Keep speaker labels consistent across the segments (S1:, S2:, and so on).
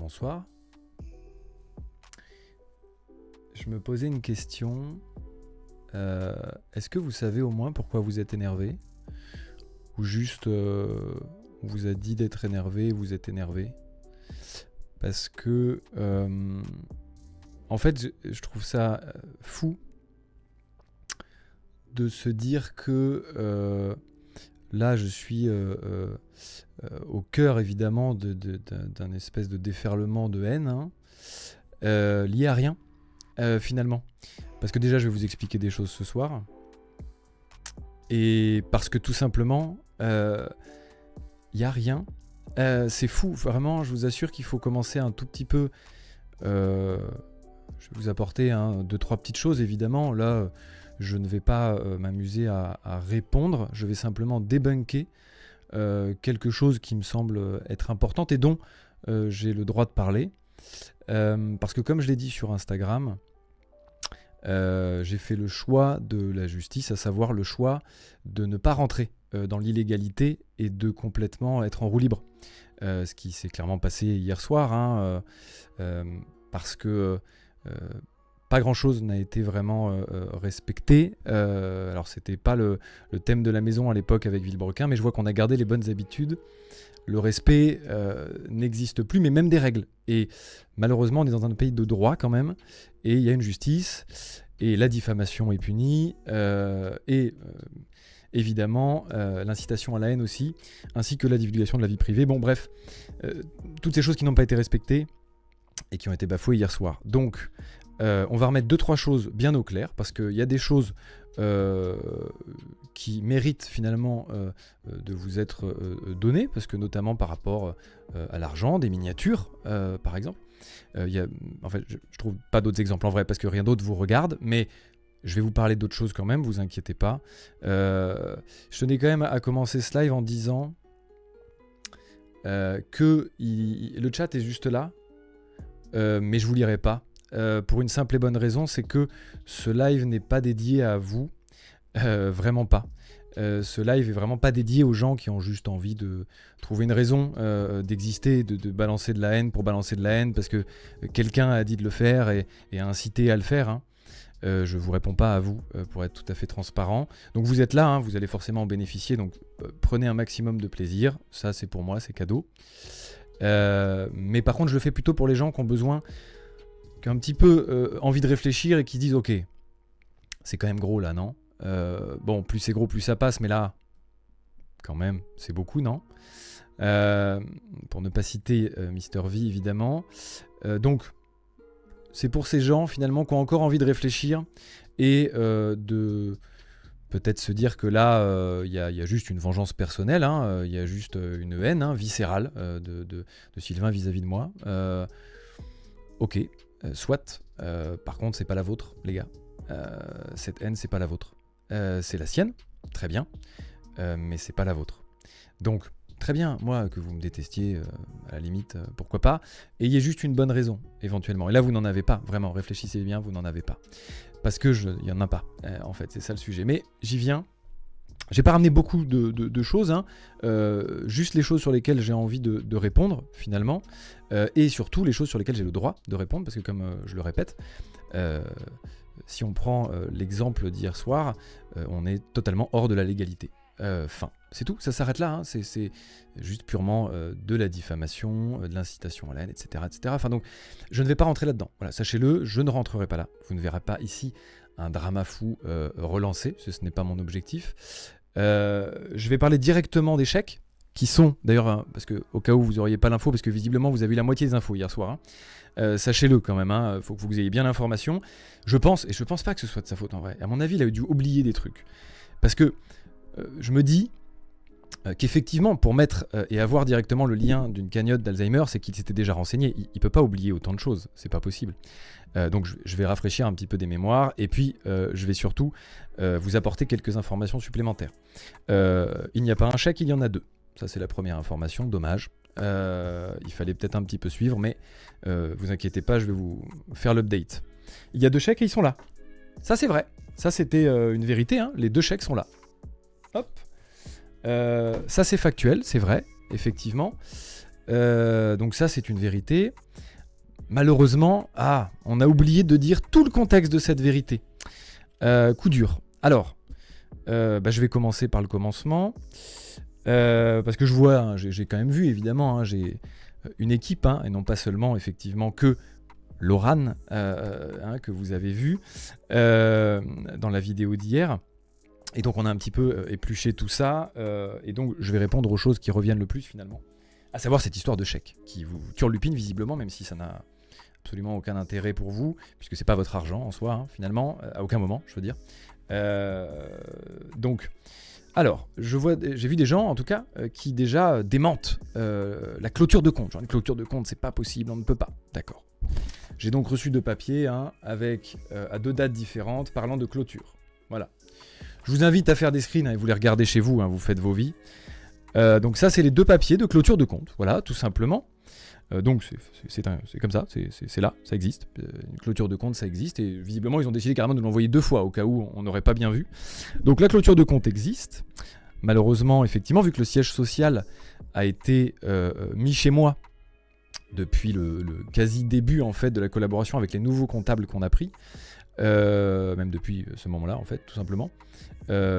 S1: bonsoir. Je me posais une question. Est-ce que vous savez au moins pourquoi vous êtes énervé? Ou juste on vous a dit d'être énervé, vous êtes énervé? Parce que en fait je trouve ça fou de se dire que là je suis au cœur évidemment d'un espèce de déferlement de haine, hein, lié à rien finalement. Parce que déjà je vais vous expliquer des choses ce soir. Et parce que tout simplement, il n'y a rien. C'est fou, vraiment, je vous assure qu'il faut commencer un tout petit peu. Je vais vous apporter 2-3 petites choses, évidemment. Là, je ne vais pas m'amuser à répondre. Je vais simplement débunker quelque chose qui me semble être importante et dont j'ai le droit de parler. Parce que comme je l'ai dit sur Instagram, j'ai fait le choix de la justice, à savoir le choix de ne pas rentrer dans l'illégalité et de complètement être en roue libre. Ce qui s'est clairement passé hier soir, parce que pas grand-chose n'a été vraiment respecté. Alors c'était pas le thème de la maison à l'époque avec Villebrequin, mais je vois qu'on a gardé les bonnes habitudes. Le respect n'existe plus, mais même des règles. Et malheureusement, on est dans un pays de droit quand même, et il y a une justice, et la diffamation est punie, et évidemment l'incitation à la haine aussi, ainsi que la divulgation de la vie privée. Bon bref, toutes ces choses qui n'ont pas été respectées et qui ont été bafouées hier soir. Donc on va remettre 2-3 choses bien au clair, parce qu'il y a des choses qui méritent finalement de vous être données, parce que notamment par rapport à l'argent, des miniatures par exemple. En fait, je trouve pas d'autres exemples en vrai, parce que rien d'autre vous regarde, mais je vais vous parler d'autres choses quand même, vous inquiétez pas. Je tenais quand même à commencer ce live en disant que le chat est juste là, mais je vous lirai pas. Pour une simple et bonne raison, c'est que ce live n'est pas dédié à vous, vraiment pas. Ce live est vraiment pas dédié aux gens qui ont juste envie de trouver une raison d'exister, de balancer de la haine pour balancer de la haine, parce que quelqu'un a dit de le faire et a incité à le faire, hein. Je vous réponds pas à vous, pour être tout à fait transparent. Donc vous êtes là, hein, vous allez forcément en bénéficier, donc prenez un maximum de plaisir, ça c'est pour moi, c'est cadeau. Mais par contre je le fais plutôt pour les gens qui ont besoin, qui ont un petit peu envie de réfléchir et qui disent ok, c'est quand même gros là, non? Bon, plus c'est gros, plus ça passe, mais là, quand même, c'est beaucoup, non? Pour ne pas citer Mister V, évidemment. Donc, c'est pour ces gens, finalement, qui ont encore envie de réfléchir et de peut-être se dire que là, il y a juste une vengeance personnelle, il y a juste une haine viscérale de Sylvain vis-à-vis de moi. Ok, soit. Par contre, c'est pas la vôtre, les gars. Cette haine, c'est pas la vôtre. C'est la sienne, très bien, mais c'est pas la vôtre. Donc, très bien, moi, que vous me détestiez, à la limite, pourquoi pas. Ayez juste une bonne raison, éventuellement. Et là, vous n'en avez pas, vraiment, réfléchissez bien, vous n'en avez pas. Parce que il y en a pas, en fait, c'est ça le sujet. Mais j'y viens. J'ai pas ramené beaucoup de choses, juste les choses sur lesquelles j'ai envie de répondre, finalement, et surtout les choses sur lesquelles j'ai le droit de répondre, parce que comme je le répète, si on prend l'exemple d'hier soir, on est totalement hors de la légalité. Fin, c'est tout, ça s'arrête là, hein. C'est juste purement de la diffamation, de l'incitation à la haine, etc., etc. Enfin donc, je ne vais pas rentrer là-dedans. Voilà, sachez-le, je ne rentrerai pas là. Vous ne verrez pas ici un drama fou relancé, ce n'est pas mon objectif. Je vais parler directement des chèques, qui sont, d'ailleurs, parce que au cas où vous n'auriez pas l'info, parce que visiblement vous avez eu la moitié des infos hier soir, sachez-le quand même, faut que vous ayez bien l'information. Je pense pas que ce soit de sa faute en vrai. À mon avis, il a dû oublier des trucs. Parce que je me dis qu'effectivement, pour mettre et avoir directement le lien d'une cagnotte d'Alzheimer, c'est qu'il s'était déjà renseigné. Il peut pas oublier autant de choses, c'est pas possible. Donc je vais rafraîchir un petit peu des mémoires, et puis je vais surtout vous apporter quelques informations supplémentaires. Il n'y a pas un chèque, il y en a 2. Ça c'est la première information, dommage. Il fallait peut-être un petit peu suivre, mais vous inquiétez pas, je vais vous faire l'update. Il y a 2 chèques et ils sont là. Ça c'est vrai. Ça c'était une vérité, hein. Les 2 chèques sont là. Hop. Ça c'est factuel, c'est vrai, effectivement. Donc ça, c'est une vérité. Malheureusement, on a oublié de dire tout le contexte de cette vérité. Coup dur. Alors, je vais commencer par le commencement. Parce que je vois, hein, j'ai quand même vu, évidemment, hein, j'ai une équipe, hein, et non pas seulement, effectivement, que Laurane, que vous avez vu dans la vidéo d'hier. Et donc, on a un petit peu épluché tout ça. Et donc, je vais répondre aux choses qui reviennent le plus, finalement. À savoir cette histoire de chèque, qui vous turlupine visiblement, même si ça n'a absolument aucun intérêt pour vous, puisque c'est pas votre argent en soi, hein, finalement, à aucun moment, je veux dire. Donc... Alors, j'ai vu des gens, en tout cas, qui déjà démentent la clôture de compte. Genre, une clôture de compte, c'est pas possible, on ne peut pas. D'accord. J'ai donc reçu 2 papiers, avec à 2 dates différentes, parlant de clôture. Voilà. Je vous invite à faire des screens, et vous les regardez chez vous, vous faites vos vies. Donc ça, c'est les 2 papiers de clôture de compte. Voilà, tout simplement. Donc c'est comme ça, c'est là, ça existe. Une clôture de compte, ça existe. Et visiblement, ils ont décidé carrément de l'envoyer 2 fois, au cas où on n'aurait pas bien vu. Donc la clôture de compte existe. Malheureusement, effectivement, vu que le siège social a été mis chez moi depuis le quasi début en fait, de la collaboration avec les nouveaux comptables qu'on a pris, même depuis ce moment-là, en fait, tout simplement,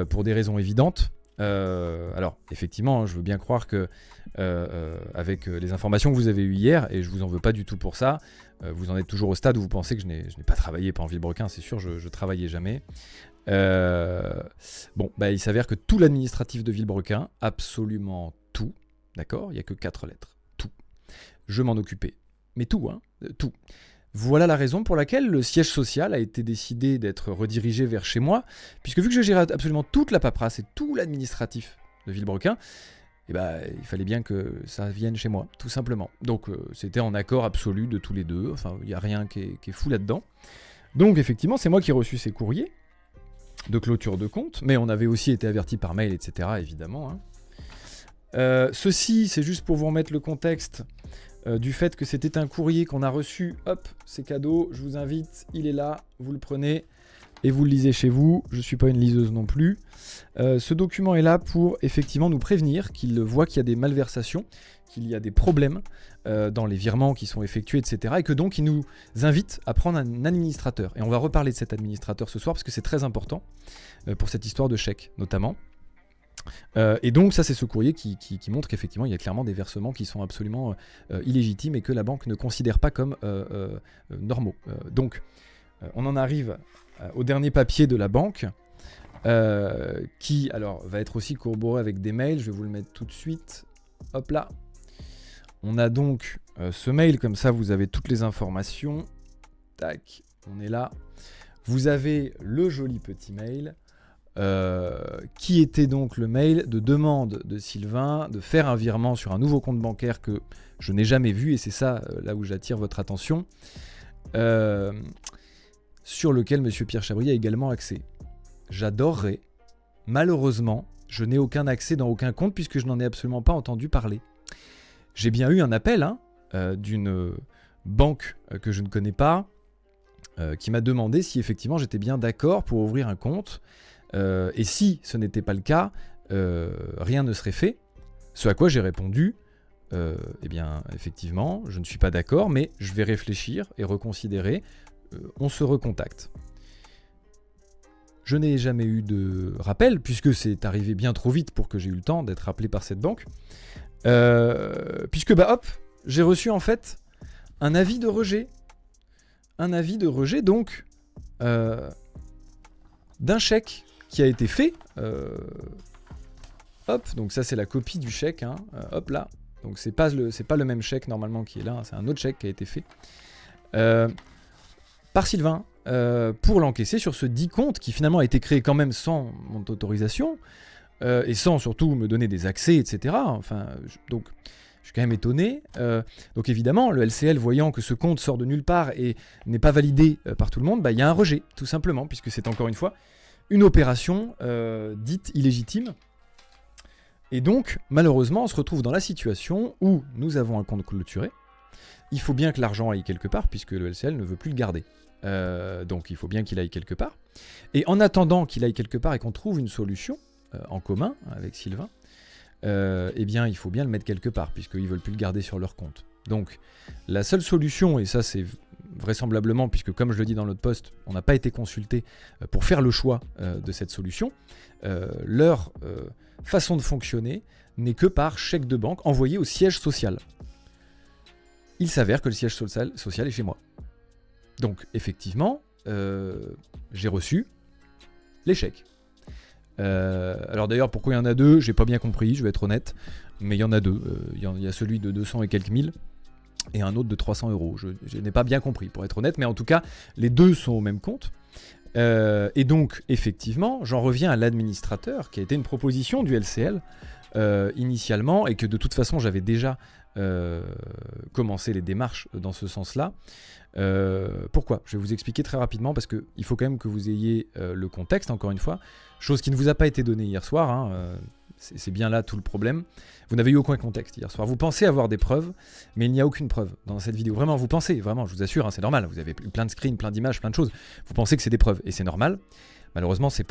S1: pour des raisons évidentes. Alors, effectivement, je veux bien croire que avec les informations que vous avez eues hier, et je vous en veux pas du tout pour ça, vous en êtes toujours au stade où vous pensez que je n'ai pas travaillé pas en Villebrequin, c'est sûr, je travaillais jamais. Il s'avère que tout l'administratif de Villebrequin, absolument tout, d'accord, il n'y a que 4 lettres, tout, je m'en occupais, mais tout, tout. Voilà la raison pour laquelle le siège social a été décidé d'être redirigé vers chez moi, puisque vu que je gérais absolument toute la paperasse et tout l'administratif de Villebrequin, il fallait bien que ça vienne chez moi, tout simplement. Donc c'était en accord absolu de tous les deux, enfin il n'y a rien qui est fou là-dedans. Donc effectivement, c'est moi qui ai reçu ces courriers de clôture de compte, mais on avait aussi été averti par mail, etc. évidemment. Ceci, c'est juste pour vous remettre le contexte du fait que c'était un courrier qu'on a reçu. Hop, c'est cadeau, je vous invite, il est là, vous le prenez et vous le lisez chez vous. Je ne suis pas une liseuse non plus. Ce document est là pour effectivement nous prévenir qu'il voit qu'il y a des malversations, qu'il y a des problèmes dans les virements qui sont effectués, etc. Et que donc il nous invite à prendre un administrateur. Et on va reparler de cet administrateur ce soir parce que c'est très important pour cette histoire de chèque notamment. Et donc ça c'est ce courrier qui montre qu'effectivement il y a clairement des versements qui sont absolument illégitimes et que la banque ne considère pas comme normaux. Donc on en arrive au dernier papier de la banque qui alors va être aussi corroboré avec des mails. Je vais vous le mettre tout de suite. Hop là. On a donc ce mail, comme ça vous avez toutes les informations. Tac, on est là. Vous avez le joli petit mail. Qui était donc le mail de demande de Sylvain de faire un virement sur un nouveau compte bancaire que je n'ai jamais vu, et c'est ça là où j'attire votre attention, sur lequel Monsieur Pierre Chabry a également accès. J'adorerais, malheureusement, je n'ai aucun accès dans aucun compte puisque je n'en ai absolument pas entendu parler. J'ai bien eu un appel d'une banque que je ne connais pas, qui m'a demandé si effectivement j'étais bien d'accord pour ouvrir un compte. Et si ce n'était pas le cas, rien ne serait fait. Ce à quoi j'ai répondu, eh bien, effectivement, je ne suis pas d'accord, mais je vais réfléchir et reconsidérer. On se recontacte. Je n'ai jamais eu de rappel, puisque c'est arrivé bien trop vite pour que j'ai eu le temps d'être rappelé par cette banque. Puisque, hop, j'ai reçu en fait un avis de rejet. Un avis de rejet, donc, d'un chèque qui a été fait. Hop, donc ça c'est la copie du chèque, hop là. Donc c'est pas le même chèque normalement qui est là, c'est un autre chèque qui a été fait par Sylvain pour l'encaisser sur ce dit compte qui finalement a été créé quand même sans mon autorisation et sans surtout me donner des accès, etc. Enfin, donc je suis quand même étonné. Donc évidemment, le LCL voyant que ce compte sort de nulle part et n'est pas validé par tout le monde, il y a un rejet, tout simplement, puisque c'est encore une fois une opération dite illégitime. Et donc, malheureusement, on se retrouve dans la situation où nous avons un compte clôturé. Il faut bien que l'argent aille quelque part, puisque le LCL ne veut plus le garder. Donc, il faut bien qu'il aille quelque part. Et en attendant qu'il aille quelque part et qu'on trouve une solution en commun avec Sylvain, eh bien il faut bien le mettre quelque part, puisqu'ils ne veulent plus le garder sur leur compte. Donc la seule solution, et ça c'est vraisemblablement, puisque comme je le dis dans l'autre post, on n'a pas été consulté pour faire le choix de cette solution, leur façon de fonctionner n'est que par chèque de banque envoyé au siège social. Il s'avère que le siège social est chez moi. Donc effectivement, j'ai reçu les chèques. Alors d'ailleurs, pourquoi il y en a deux, j'ai pas bien compris, je vais être honnête, mais il y en a deux. Il y a celui de 200 et quelques mille et un autre de 300 €. Je n'ai pas bien compris, pour être honnête, mais en tout cas, les deux sont au même compte. Et donc, effectivement, j'en reviens à l'administrateur, qui a été une proposition du LCL initialement, et que de toute façon, j'avais déjà commencé les démarches dans ce sens-là. Pourquoi ? Je vais vous expliquer très rapidement, parce qu'il faut quand même que vous ayez le contexte, encore une fois, chose qui ne vous a pas été donnée hier soir, hein, c'est bien là tout le problème. Vous n'avez eu aucun contexte hier soir. Vous pensez avoir des preuves, mais il n'y a aucune preuve dans cette vidéo. Vraiment, vous pensez, vraiment, je vous assure, hein, c'est normal, vous avez plein de screens, plein d'images, plein de choses, vous pensez que c'est des preuves, et c'est normal. Malheureusement, ces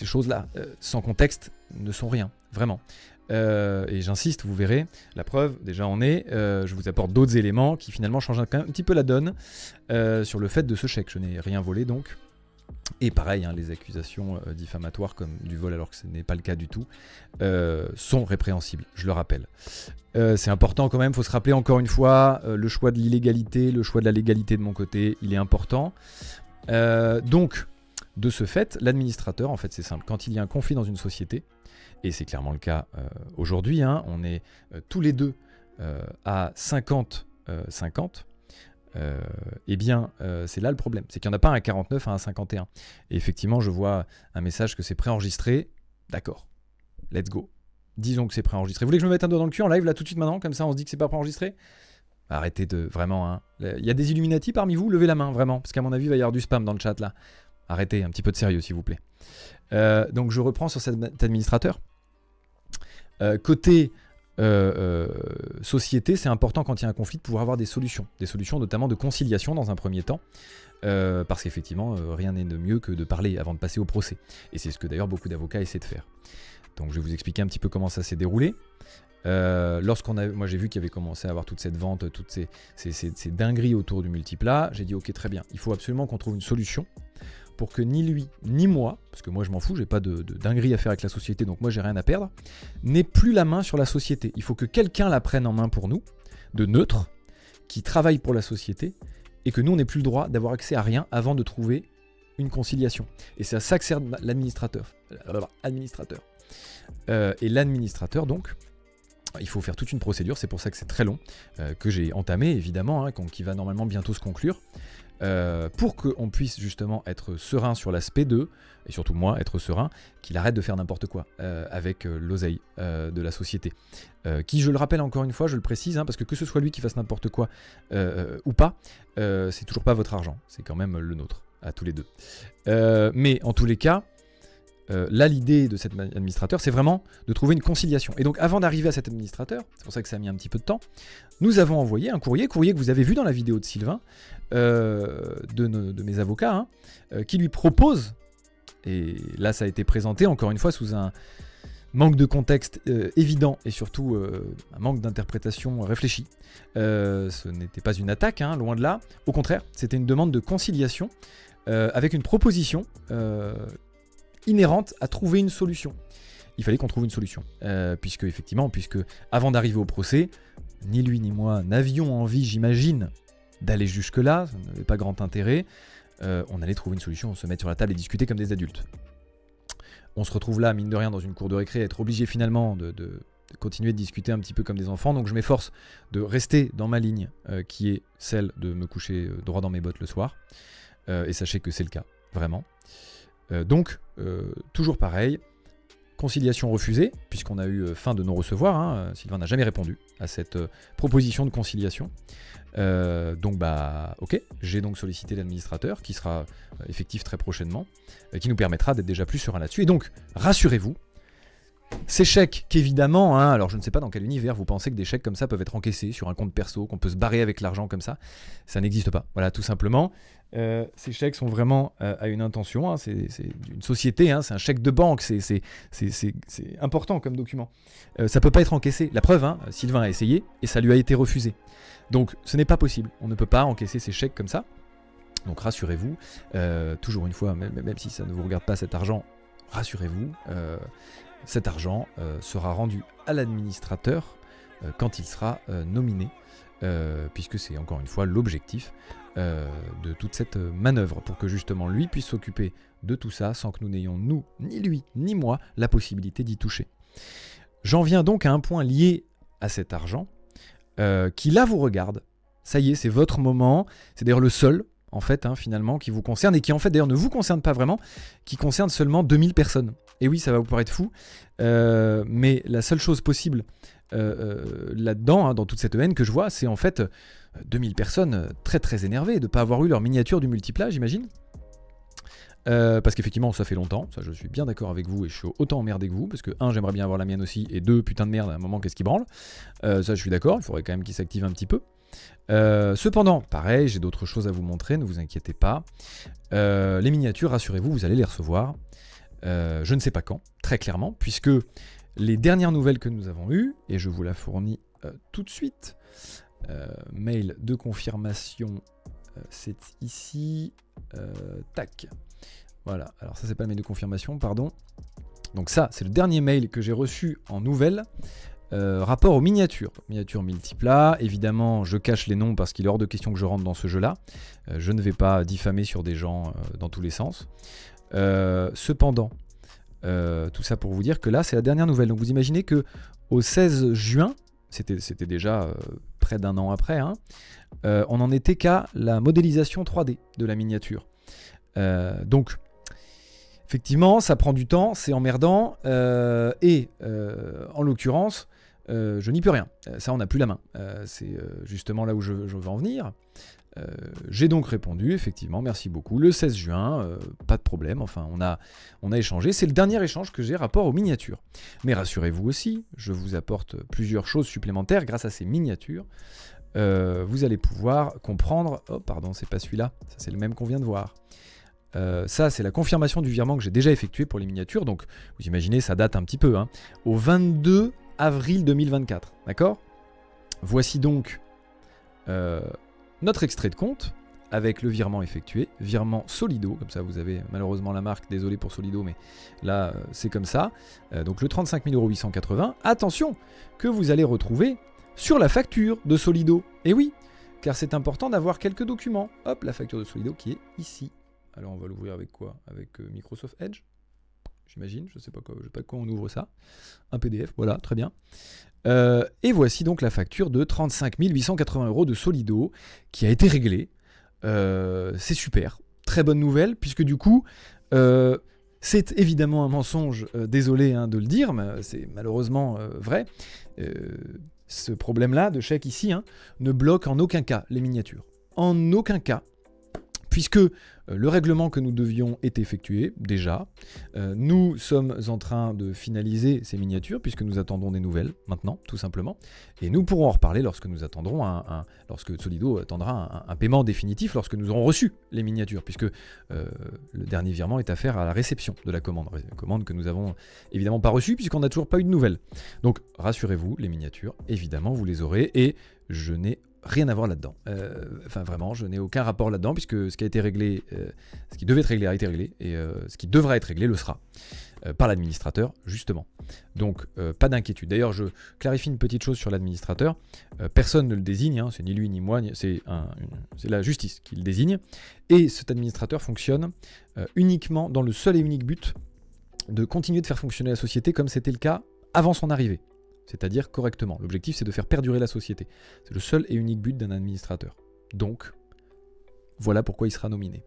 S1: choses-là, sans contexte, ne sont rien, vraiment. Et j'insiste, vous verrez, la preuve, déjà en est, je vous apporte d'autres éléments qui finalement changent un petit peu la donne sur le fait de ce chèque. Je n'ai rien volé donc. Et pareil, hein, les accusations diffamatoires comme du vol alors que ce n'est pas le cas du tout, sont répréhensibles, je le rappelle. C'est important quand même, il faut se rappeler encore une fois, le choix de l'illégalité, le choix de la légalité de mon côté, il est important. Donc, de ce fait, l'administrateur, en fait c'est simple, quand il y a un conflit dans une société, et c'est clairement le cas aujourd'hui, hein, on est tous les deux à 50-50, eh bien c'est là le problème, c'est qu'il n'y en a pas un 49 à un 51. Et effectivement, je vois un message que c'est préenregistré, d'accord, let's go. Disons que c'est préenregistré. Vous voulez que je me mette un doigt dans le cul en live là tout de suite maintenant, comme ça on se dit que c'est pas préenregistré ? Arrêtez de, vraiment, hein. Il y a des Illuminati parmi vous, levez la main, vraiment, parce qu'à mon avis il va y avoir du spam dans le chat là. Arrêtez, un petit peu de sérieux s'il vous plaît. Donc je reprends sur cet administrateur. Côté société, c'est important quand il y a un conflit de pouvoir avoir des solutions notamment de conciliation dans un premier temps, parce qu'effectivement rien n'est de mieux que de parler avant de passer au procès, et c'est ce que d'ailleurs beaucoup d'avocats essaient de faire. Donc je vais vous expliquer un petit peu comment ça s'est déroulé. Moi j'ai vu qu'il y avait commencé à avoir toute cette vente, toutes ces dingueries autour du multiplat, j'ai dit ok, très bien, il faut absolument qu'on trouve une solution pour que ni lui, ni moi, parce que moi je m'en fous, j'ai pas de dinguerie à faire avec la société, donc moi j'ai rien à perdre, n'ait plus la main sur la société. Il faut que quelqu'un la prenne en main pour nous, de neutre, qui travaille pour la société, et que nous on n'ait plus le droit d'avoir accès à rien avant de trouver une conciliation. Et c'est à ça que sert l'administrateur. Et l'administrateur donc, il faut faire toute une procédure, c'est pour ça que c'est très long, que j'ai entamé évidemment, hein, qui va normalement bientôt se conclure. Pour qu'on puisse justement être serein sur l'aspect et surtout moi être serein, qu'il arrête de faire n'importe quoi avec l'oseille de la société. Qui, je le rappelle encore une fois, je le précise, hein, parce que ce soit lui qui fasse n'importe quoi ou pas, c'est toujours pas votre argent, c'est quand même le nôtre, à tous les deux. Mais en tous les cas, là l'idée de cet administrateur, c'est vraiment de trouver une conciliation. Et donc avant d'arriver à cet administrateur, c'est pour ça que ça a mis un petit peu de temps, nous avons envoyé un courrier que vous avez vu dans la vidéo de Sylvain, de mes avocats, hein, qui lui propose, et là ça a été présenté encore une fois sous un manque de contexte évident et surtout un manque d'interprétation réfléchie. Ce n'était pas une attaque, hein, loin de là, au contraire, c'était une demande de conciliation avec une proposition inhérente à trouver une solution. Il fallait qu'on trouve une solution, puisque avant d'arriver au procès, ni lui ni moi n'avions envie, j'imagine, d'aller jusque-là, ça n'avait pas grand intérêt. On allait trouver une solution, se mettre sur la table et discuter comme des adultes. On se retrouve là, mine de rien, dans une cour de récré, à être obligé finalement de continuer de discuter un petit peu comme des enfants, donc je m'efforce de rester dans ma ligne, qui est celle de me coucher droit dans mes bottes le soir, et sachez que c'est le cas, vraiment. Donc, toujours pareil, conciliation refusée, puisqu'on a eu fin de non-recevoir, hein, Sylvain n'a jamais répondu à cette proposition de conciliation. Donc ok, j'ai donc sollicité l'administrateur, qui sera effectif très prochainement, qui nous permettra d'être déjà plus serein là-dessus. Et donc, rassurez-vous, Ces chèques qu'évidemment, hein, alors je ne sais pas dans quel univers vous pensez que des chèques comme ça peuvent être encaissés sur un compte perso, qu'on peut se barrer avec l'argent comme ça n'existe pas. Voilà, tout simplement. Ces chèques sont vraiment à une intention, hein, c'est une société, hein, c'est un chèque de banque, c'est important comme document. Ça peut pas être encaissé. La preuve, hein, Sylvain a essayé et ça lui a été refusé. Donc ce n'est pas possible, on ne peut pas encaisser ces chèques comme ça. Donc rassurez-vous, toujours une fois, même si ça ne vous regarde pas cet argent, rassurez-vous, cet argent sera rendu à l'administrateur quand il sera nominé, puisque c'est encore une fois l'objectif de toute cette manœuvre, pour que justement lui puisse s'occuper de tout ça sans que nous n'ayons, nous, ni lui, ni moi, la possibilité d'y toucher. J'en viens donc à un point lié à cet argent, qui là vous regarde. Ça y est, c'est votre moment, c'est d'ailleurs le seul, en fait, hein, finalement, qui vous concerne, et qui en fait d'ailleurs ne vous concerne pas vraiment, qui concerne seulement 2000 personnes. Et oui, ça va vous paraître fou, mais la seule chose possible là-dedans, hein, dans toute cette haine que je vois, c'est en fait 2000 personnes très très énervées de ne pas avoir eu leur miniature du multiplat, j'imagine. Parce qu'effectivement, ça fait longtemps, ça je suis bien d'accord avec vous, et je suis autant emmerdé que vous, parce que 1, j'aimerais bien avoir la mienne aussi, et 2, putain de merde, à un moment, qu'est-ce qui branle. Ça je suis d'accord, il faudrait quand même qu'il s'active un petit peu. Cependant, pareil, j'ai d'autres choses à vous montrer, ne vous inquiétez pas. Les miniatures, rassurez-vous, vous allez les recevoir. Je ne sais pas quand, très clairement, puisque les dernières nouvelles que nous avons eues, et je vous la fournis tout de suite, mail de confirmation, c'est ici, tac, voilà, alors ça c'est pas le mail de confirmation, pardon, donc ça c'est le dernier mail que j'ai reçu en nouvelles, rapport aux miniatures, miniatures multiplat, évidemment je cache les noms parce qu'il est hors de question que je rentre dans ce jeu là, je ne vais pas diffamer sur des gens dans tous les sens. Cependant, tout ça pour vous dire que là c'est la dernière nouvelle, donc vous imaginez que au 16 juin, c'était déjà près d'un an après, hein, on n'en était qu'à la modélisation 3D de la miniature. Donc effectivement ça prend du temps, c'est emmerdant, et en l'occurrence je n'y peux rien, ça on n'a plus la main, c'est justement là où je veux en venir. J'ai donc répondu, effectivement, merci beaucoup, le 16 juin, pas de problème, enfin on a échangé, c'est le dernier échange que j'ai rapport aux miniatures. Mais rassurez-vous aussi, je vous apporte plusieurs choses supplémentaires grâce à ces miniatures. Vous allez pouvoir comprendre, oh pardon, c'est pas celui-là, ça c'est le même qu'on vient de voir. Ça c'est la confirmation du virement que j'ai déjà effectué pour les miniatures, donc vous imaginez ça date un petit peu, hein, au 22 avril 2024, d'accord ? Voici donc notre extrait de compte avec le virement effectué, virement Solido, comme ça vous avez malheureusement la marque, désolé pour Solido, mais là c'est comme ça, donc le 35 880 €, attention, que vous allez retrouver sur la facture de Solido, et oui, car c'est important d'avoir quelques documents, hop, la facture de Solido qui est ici, alors on va l'ouvrir avec quoi ? Avec Microsoft Edge, j'imagine, je sais pas quoi on ouvre ça, un PDF, voilà, très bien. Et voici donc la facture de 35 880 € de Solido qui a été réglée. C'est super, très bonne nouvelle, puisque du coup, c'est évidemment un mensonge, désolé hein, de le dire, mais c'est malheureusement vrai. Ce problème-là de chèque ici ne bloque en aucun cas les miniatures. En aucun cas. Puisque le règlement que nous devions est effectué déjà, nous sommes en train de finaliser ces miniatures puisque nous attendons des nouvelles maintenant, tout simplement, et nous pourrons en reparler lorsque nous attendrons lorsque Solido attendra un paiement définitif, lorsque nous aurons reçu les miniatures, puisque le dernier virement est à faire à la réception de la commande que nous avons évidemment pas reçue puisqu'on n'a toujours pas eu de nouvelles. Donc rassurez-vous, les miniatures, évidemment vous les aurez, et je n'ai rien à voir là-dedans. Enfin vraiment, je n'ai aucun rapport là-dedans puisque ce qui a été réglé, ce qui devait être réglé a été réglé, et ce qui devra être réglé le sera par l'administrateur justement. Donc pas d'inquiétude. D'ailleurs, je clarifie une petite chose sur l'administrateur. Personne ne le désigne, c'est ni lui ni moi, c'est la justice qui le désigne. Et cet administrateur fonctionne uniquement dans le seul et unique but de continuer de faire fonctionner la société comme c'était le cas avant son arrivée. C'est-à-dire correctement. L'objectif, c'est de faire perdurer la société. C'est le seul et unique but d'un administrateur. Donc, voilà pourquoi il sera nominé.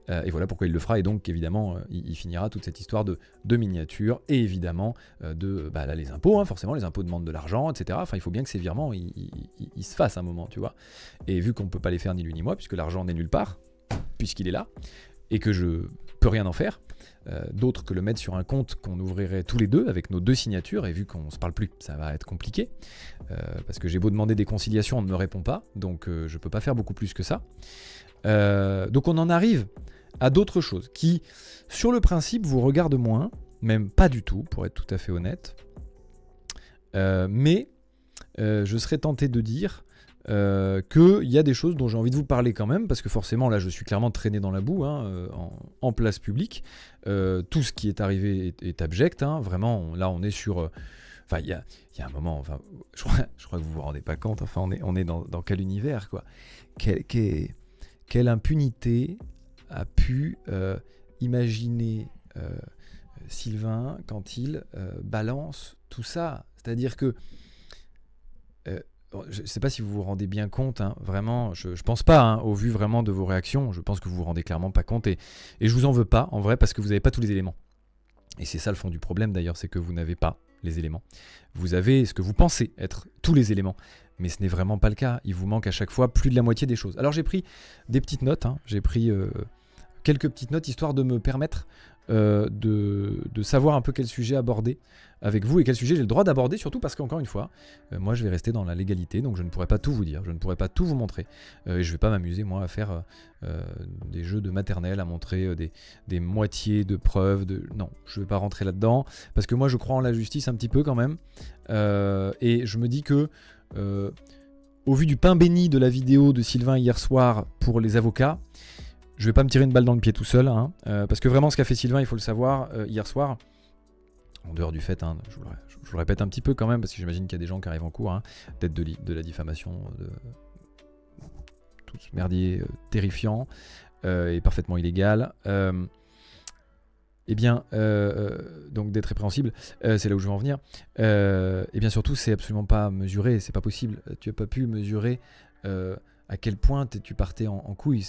S1: Et voilà pourquoi il le fera. Et donc, évidemment, il finira toute cette histoire de miniature. Et évidemment, là, les impôts, forcément, les impôts demandent de l'argent, etc. Enfin, il faut bien que ces virements, ils se fassent un moment, tu vois. Et vu qu'on ne peut pas les faire ni lui ni moi, puisque l'argent n'est nulle part, puisqu'il est là, et que je peux rien en faire, d'autre que le mettre sur un compte qu'on ouvrirait tous les deux avec nos 2 signatures, et vu qu'on ne se parle plus, ça va être compliqué, parce que j'ai beau demander des conciliations, on ne me répond pas, donc je ne peux pas faire beaucoup plus que ça. Donc on en arrive à d'autres choses qui, sur le principe, vous regardent moins, même pas du tout, pour être tout à fait honnête, mais je serais tenté de dire qu'il y a des choses dont j'ai envie de vous parler quand même, parce que forcément là je suis clairement traîné dans la boue, en place publique. Tout ce qui est arrivé est abject, vraiment. Là on est sur... il y a un moment, je crois que vous vous rendez pas compte, on est dans quel univers, quoi. Quelle impunité a pu imaginer Sylvain quand il balance tout ça. C'est-à-dire que je ne sais pas si vous vous rendez bien compte, vraiment, je pense pas, au vu vraiment de vos réactions, je pense que vous vous rendez clairement pas compte, et je vous en veux pas, en vrai, parce que vous n'avez pas tous les éléments. Et c'est ça le fond du problème d'ailleurs, c'est que vous n'avez pas les éléments. Vous avez ce que vous pensez être tous les éléments, mais ce n'est vraiment pas le cas, il vous manque à chaque fois plus de la moitié des choses. Alors j'ai pris des petites notes, j'ai pris quelques petites notes, histoire de me permettre de savoir un peu quel sujet aborder avec vous et quel sujet j'ai le droit d'aborder, surtout parce qu'encore une fois, moi je vais rester dans la légalité, donc je ne pourrai pas tout vous dire, je ne pourrai pas tout vous montrer, et je ne vais pas m'amuser moi à faire des jeux de maternelle, à montrer des moitiés de preuves, non, je ne vais pas rentrer là-dedans, parce que moi je crois en la justice un petit peu quand même, et je me dis que au vu du pain béni de la vidéo de Sylvain hier soir pour les avocats, je vais pas me tirer une balle dans le pied tout seul, parce que vraiment ce qu'a fait Sylvain, il faut le savoir, hier soir, en dehors du fait, je vous le répète un petit peu quand même, parce que j'imagine qu'il y a des gens qui arrivent en cours, peut-être de la diffamation, de tout ce merdier terrifiant et parfaitement illégal, donc d'être répréhensible, c'est là où je veux en venir, et bien surtout c'est absolument pas mesuré, c'est pas possible, tu n'as pas pu mesurer à quel point tu partais en couille.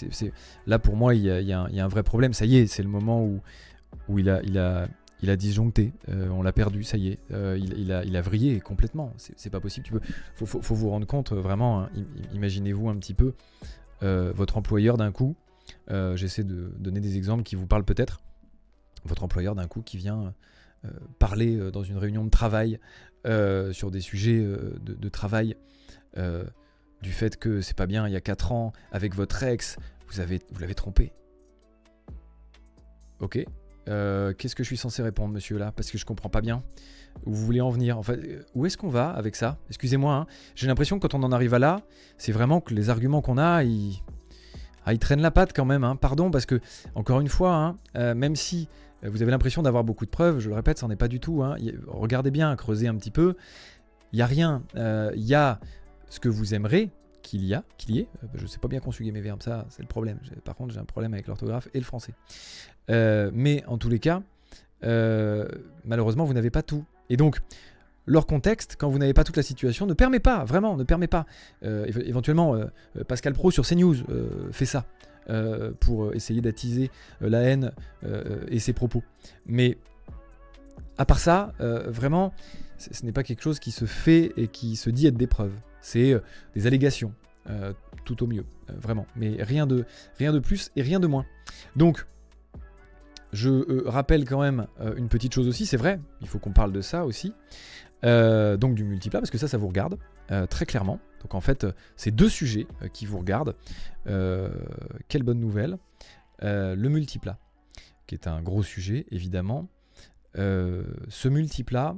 S1: Là pour moi il y a un vrai problème, ça y est, c'est le moment où il a disjoncté, on l'a perdu, ça y est, il a vrillé complètement, c'est pas possible, faut vous rendre compte vraiment, imaginez-vous un petit peu votre employeur d'un coup, j'essaie de donner des exemples qui vous parlent peut-être, votre employeur d'un coup qui vient parler dans une réunion de travail sur des sujets de travail, du fait que c'est pas bien, il y a 4 ans, avec votre ex, vous l'avez trompé. Ok, qu'est-ce que je suis censé répondre, monsieur, là? Parce que je comprends pas bien où vous voulez en venir. En fait, où est-ce qu'on va avec ça? Excusez-moi, j'ai l'impression que quand on en arrive à là, c'est vraiment que les arguments qu'on a, ils traînent la patte quand même. Pardon, parce que, encore une fois, même si vous avez l'impression d'avoir beaucoup de preuves, je le répète, ça n'en est pas du tout. Regardez bien, creusez un petit peu. Il n'y a rien. Il y a ce que vous aimeriez qu'il y ait. Je ne sais pas bien conjuguer mes verbes, ça c'est le problème. Par contre, j'ai un problème avec l'orthographe et le français. Mais en tous les cas, malheureusement, vous n'avez pas tout. Et donc, leur contexte, quand vous n'avez pas toute la situation, ne permet pas, vraiment, ne permet pas. Éventuellement, Pascal Praud sur CNews fait ça pour essayer d'attiser la haine et ses propos. Mais à part ça, vraiment, ce n'est pas quelque chose qui se fait et qui se dit être des preuves. C'est des allégations, tout au mieux, vraiment. Mais rien de plus et rien de moins. Donc, je rappelle quand même une petite chose aussi, c'est vrai, il faut qu'on parle de ça aussi. Donc du multiplat, parce que ça vous regarde, très clairement. Donc en fait, c'est 2 sujets qui vous regardent. Quelle bonne nouvelle. Le multiplat, qui est un gros sujet, évidemment. Ce multiplat,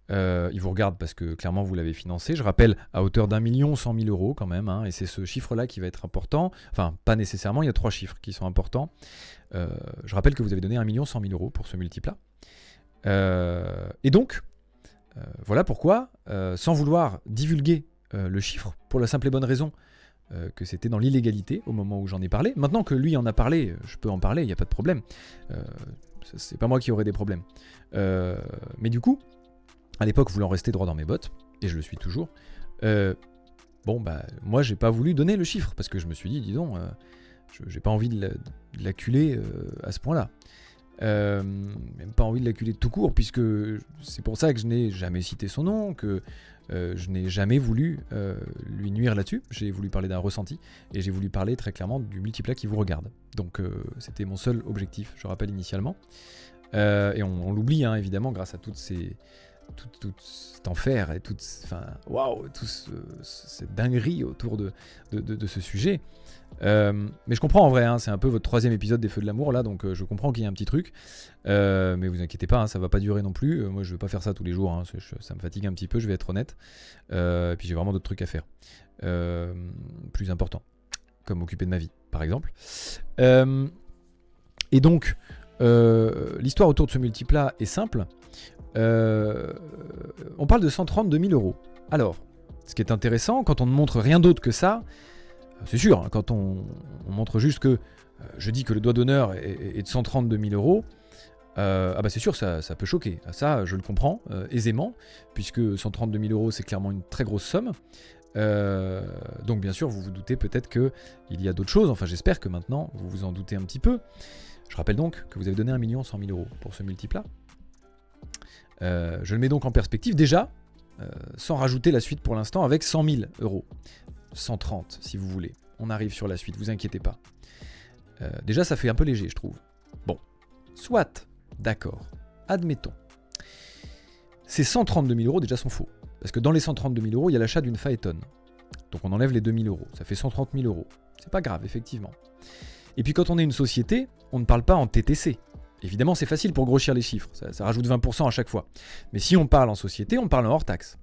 S1: il vous regarde parce que clairement vous l'avez financé, je rappelle, à hauteur d'1 100 000 euros quand même, et c'est ce chiffre-là qui va être important, enfin pas nécessairement, il y a 3 chiffres qui sont importants. Je rappelle que vous avez donné 1 100 000 euros pour ce multiplat. Et donc, voilà pourquoi, sans vouloir divulguer le chiffre, pour la simple et bonne raison que c'était dans l'illégalité au moment où j'en ai parlé, maintenant que lui en a parlé, je peux en parler, il n'y a pas de problème. C'est pas moi qui aurais des problèmes. Mais du coup, à l'époque, voulant rester droit dans mes bottes, et je le suis toujours, moi j'ai pas voulu donner le chiffre, parce que je me suis dit, dis donc, j'ai pas envie de l'acculer à ce point-là. Même pas envie de l'acculer tout court, puisque c'est pour ça que je n'ai jamais cité son nom, que je n'ai jamais voulu lui nuire là-dessus. J'ai voulu parler d'un ressenti, et j'ai voulu parler très clairement du multiplat qui vous regarde. Donc c'était mon seul objectif, je rappelle initialement. Et on l'oublie, hein, évidemment, grâce à tout cet enfer et toute cette dinguerie autour de ce sujet. Mais je comprends en vrai, hein, c'est un peu votre 3e épisode des Feux de l'amour là, donc je comprends qu'il y a un petit truc. Mais vous inquiétez pas, hein, ça va pas durer non plus. Moi je vais pas faire ça tous les jours, hein, ça me fatigue un petit peu, je vais être honnête. Et puis j'ai vraiment d'autres trucs à faire. Plus importants, comme m'occuper de ma vie, par exemple. Et donc, l'histoire autour de ce multiplat est simple. On parle de 132 000 euros. Alors, ce qui est intéressant, quand on ne montre rien d'autre que ça, c'est sûr, hein, quand on montre juste que je dis que le doigt d'honneur est de 132 000 euros, c'est sûr, ça peut choquer. Ça, je le comprends aisément, puisque 132 000 euros, c'est clairement une très grosse somme. Donc, bien sûr, vous vous doutez peut-être qu'il y a d'autres choses. Enfin, j'espère que maintenant, vous vous en doutez un petit peu. Je rappelle donc que vous avez donné 1 100 000 euros pour ce multiplat. Je le mets donc en perspective, déjà, sans rajouter la suite pour l'instant, avec 100 000 euros. 130 si vous voulez. On arrive sur la suite, vous inquiétez pas. Déjà, ça fait un peu léger, je trouve. Bon, soit, d'accord, admettons. Ces 132 000 euros déjà sont faux. Parce que dans les 132 000 euros, il y a l'achat d'une Phaéton. Donc on enlève les 2 000 euros. Ça fait 130 000 euros. C'est pas grave, effectivement. Et puis quand on est une société, on ne parle pas en TTC. Évidemment, c'est facile pour grossir les chiffres. Ça rajoute 20% à chaque fois. Mais si on parle en société, on parle en hors taxe.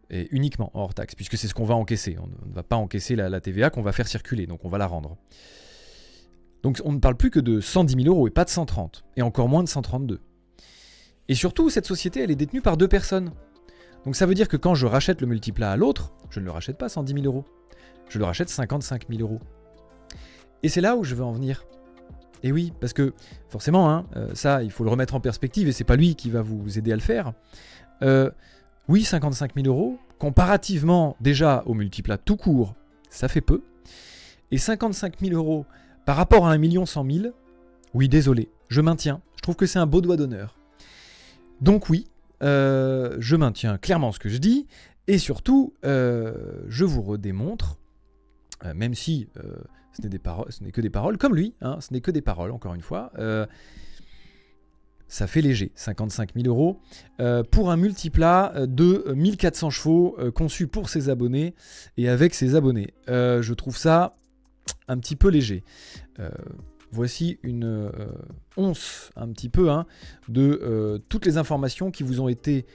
S1: Et uniquement en hors taxe, puisque c'est ce qu'on va encaisser. On ne va pas encaisser la TVA qu'on va faire circuler, donc on va la rendre. Donc on ne parle plus que de 110 000 euros et pas de 130, et encore moins de 132. Et surtout, cette société, elle est détenue par 2 personnes. Donc ça veut dire que quand je rachète le multiplat à l'autre, je ne le rachète pas 110 000 euros. Je le rachète 55 000 euros. Et c'est là où je veux en venir. Et oui, parce que forcément, hein, ça, il faut le remettre en perspective, et c'est pas lui qui va vous aider à le faire. Oui, 55 000 euros, comparativement déjà au multiplat tout court, ça fait peu. Et 55 000 euros par rapport à 1 100 000, oui, désolé, je maintiens. Je trouve que c'est un beau doigt d'honneur. Donc oui, je maintiens clairement ce que je dis, et surtout, je vous redémontre, même si ce n'est que des paroles, comme lui, hein, ce n'est que des paroles, encore une fois, ça fait léger, 55 000 euros, pour un multiplat de 1400 chevaux conçu pour ses abonnés et avec ses abonnés. Je trouve ça un petit peu léger. Voici une once, un petit peu, hein, de toutes les informations qui vous ont été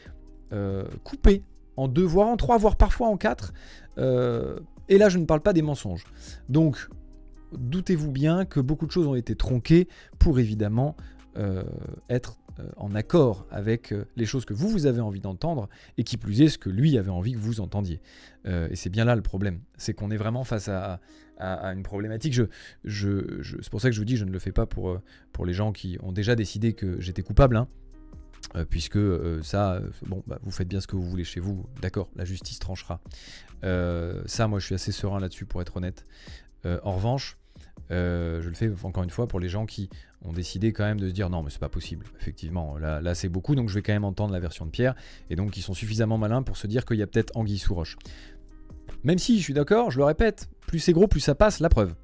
S1: coupées en 2, voire en 3, voire parfois en 4. Et là, je ne parle pas des mensonges. Donc, doutez-vous bien que beaucoup de choses ont été tronquées pour évidemment être en accord avec les choses que vous avez envie d'entendre, et qui plus est ce que lui avait envie que vous entendiez. Et c'est bien là le problème, c'est qu'on est vraiment face à une problématique. C'est pour ça que je vous dis, je ne le fais pas pour les gens qui ont déjà décidé que j'étais coupable, hein. Puisque vous faites bien ce que vous voulez chez vous, d'accord, la justice tranchera. Ça, moi je suis assez serein là-dessus, pour être honnête. En revanche, je le fais encore une fois pour les gens qui ont décidé quand même de se dire non mais c'est pas possible, effectivement là c'est beaucoup, donc je vais quand même entendre la version de Pierre, et donc ils sont suffisamment malins pour se dire qu'il y a peut-être anguille sous roche. Même si je suis d'accord, je le répète, plus c'est gros plus ça passe, la preuve.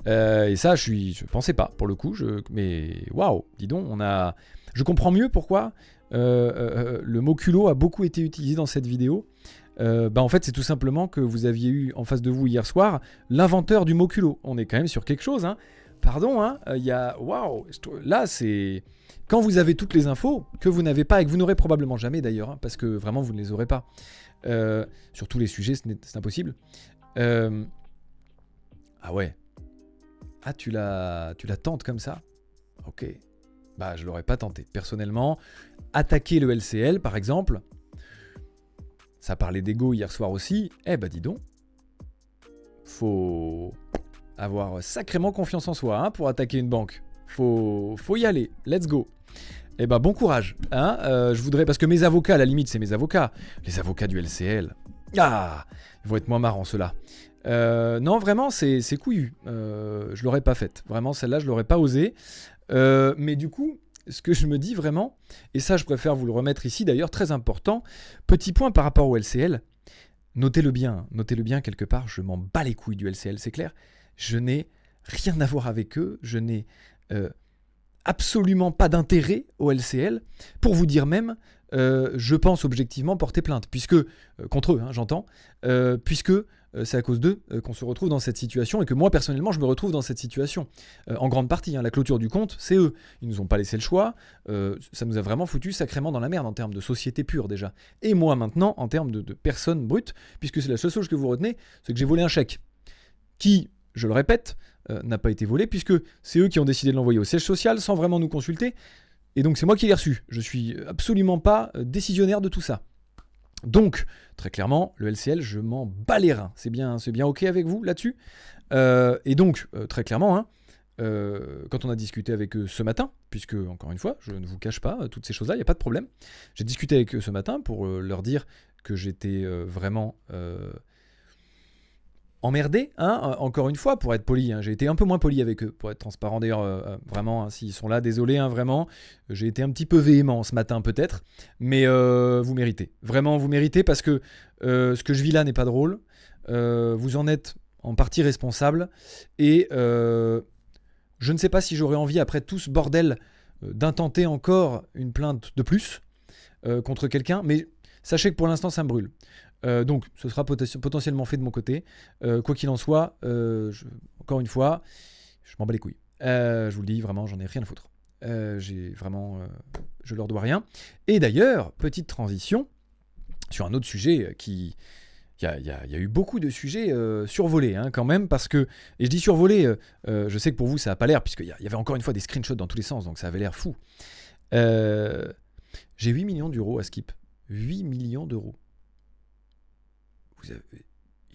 S1: Et ça je pensais pas pour le coup, mais waouh, dis donc, je comprends mieux pourquoi le mot culot a beaucoup été utilisé dans cette vidéo. En fait, c'est tout simplement que vous aviez eu en face de vous hier soir l'inventeur du mot culot. On est quand même sur quelque chose, hein. Pardon, hein. Waouh. Là, c'est quand vous avez toutes les infos que vous n'avez pas, et que vous n'aurez probablement jamais d'ailleurs, hein, parce que vraiment vous ne les aurez pas. Sur tous les sujets, c'est impossible. Ah ouais. Ah, tu la tentes comme ça? Ok. Bah, je l'aurais pas tenté. Personnellement, attaquer le LCL, par exemple. Ça parlait d'ego hier soir aussi. Eh bah dis donc, faut avoir sacrément confiance en soi, hein, pour attaquer une banque. Faut y aller, let's go. Eh bah bon courage, hein. Je voudrais, parce que mes avocats, à la limite, c'est mes avocats. Les avocats du LCL. Ah, ils vont être moins marrants ceux-là. Non, vraiment, c'est couillu. Je l'aurais pas faite. Vraiment, celle-là, je l'aurais pas osé. Mais du coup, ce que je me dis vraiment, et ça je préfère vous le remettre ici d'ailleurs, très important, petit point par rapport au LCL, notez-le bien quelque part, je m'en bats les couilles du LCL, c'est clair, je n'ai rien à voir avec eux, je n'ai absolument pas d'intérêt au LCL, pour vous dire même, je pense objectivement porter plainte, puisque, contre eux, j'entends, puisque c'est à cause d'eux qu'on se retrouve dans cette situation, et que moi personnellement je me retrouve dans cette situation, en grande partie, la clôture du compte, c'est eux, ils nous ont pas laissé le choix, ça nous a vraiment foutu sacrément dans la merde en termes de société pure déjà, et moi maintenant en termes de personne brute, puisque c'est la seule chose que vous retenez, c'est que j'ai volé un chèque, qui, je le répète, n'a pas été volé, puisque c'est eux qui ont décidé de l'envoyer au siège social sans vraiment nous consulter, et donc c'est moi qui l'ai reçu. Je suis absolument pas décisionnaire de tout ça. Donc, très clairement, le LCL, je m'en bats les reins. C'est bien OK avec vous là-dessus. Et donc, très clairement, quand on a discuté avec eux ce matin, puisque, encore une fois, je ne vous cache pas toutes ces choses-là, il n'y a pas de problème. J'ai discuté avec eux ce matin pour leur dire que j'étais vraiment emmerdé, encore une fois, pour être poli. J'ai été un peu moins poli avec eux, pour être transparent. D'ailleurs, vraiment, s'ils sont là, désolé, vraiment. J'ai été un petit peu véhément ce matin, peut-être. Mais vous méritez. Vraiment, vous méritez parce que ce que je vis là n'est pas drôle. Vous en êtes en partie responsable. Et je ne sais pas si j'aurais envie, après tout ce bordel, d'intenter encore une plainte de plus contre quelqu'un. Mais sachez que pour l'instant, ça me brûle. Donc, ce sera potentiellement fait de mon côté. Quoi qu'il en soit, encore une fois, je m'en bats les couilles. Je vous le dis, vraiment, j'en ai rien à foutre. Je leur dois rien. Et d'ailleurs, petite transition sur un autre sujet qui... Il y a eu beaucoup de sujets survolés quand même, parce que... Et je dis survolés, je sais que pour vous, ça n'a pas l'air, puisqu'il y avait encore une fois des screenshots dans tous les sens, donc ça avait l'air fou. J'ai 8 millions d'euros à Skip. 8 millions d'euros.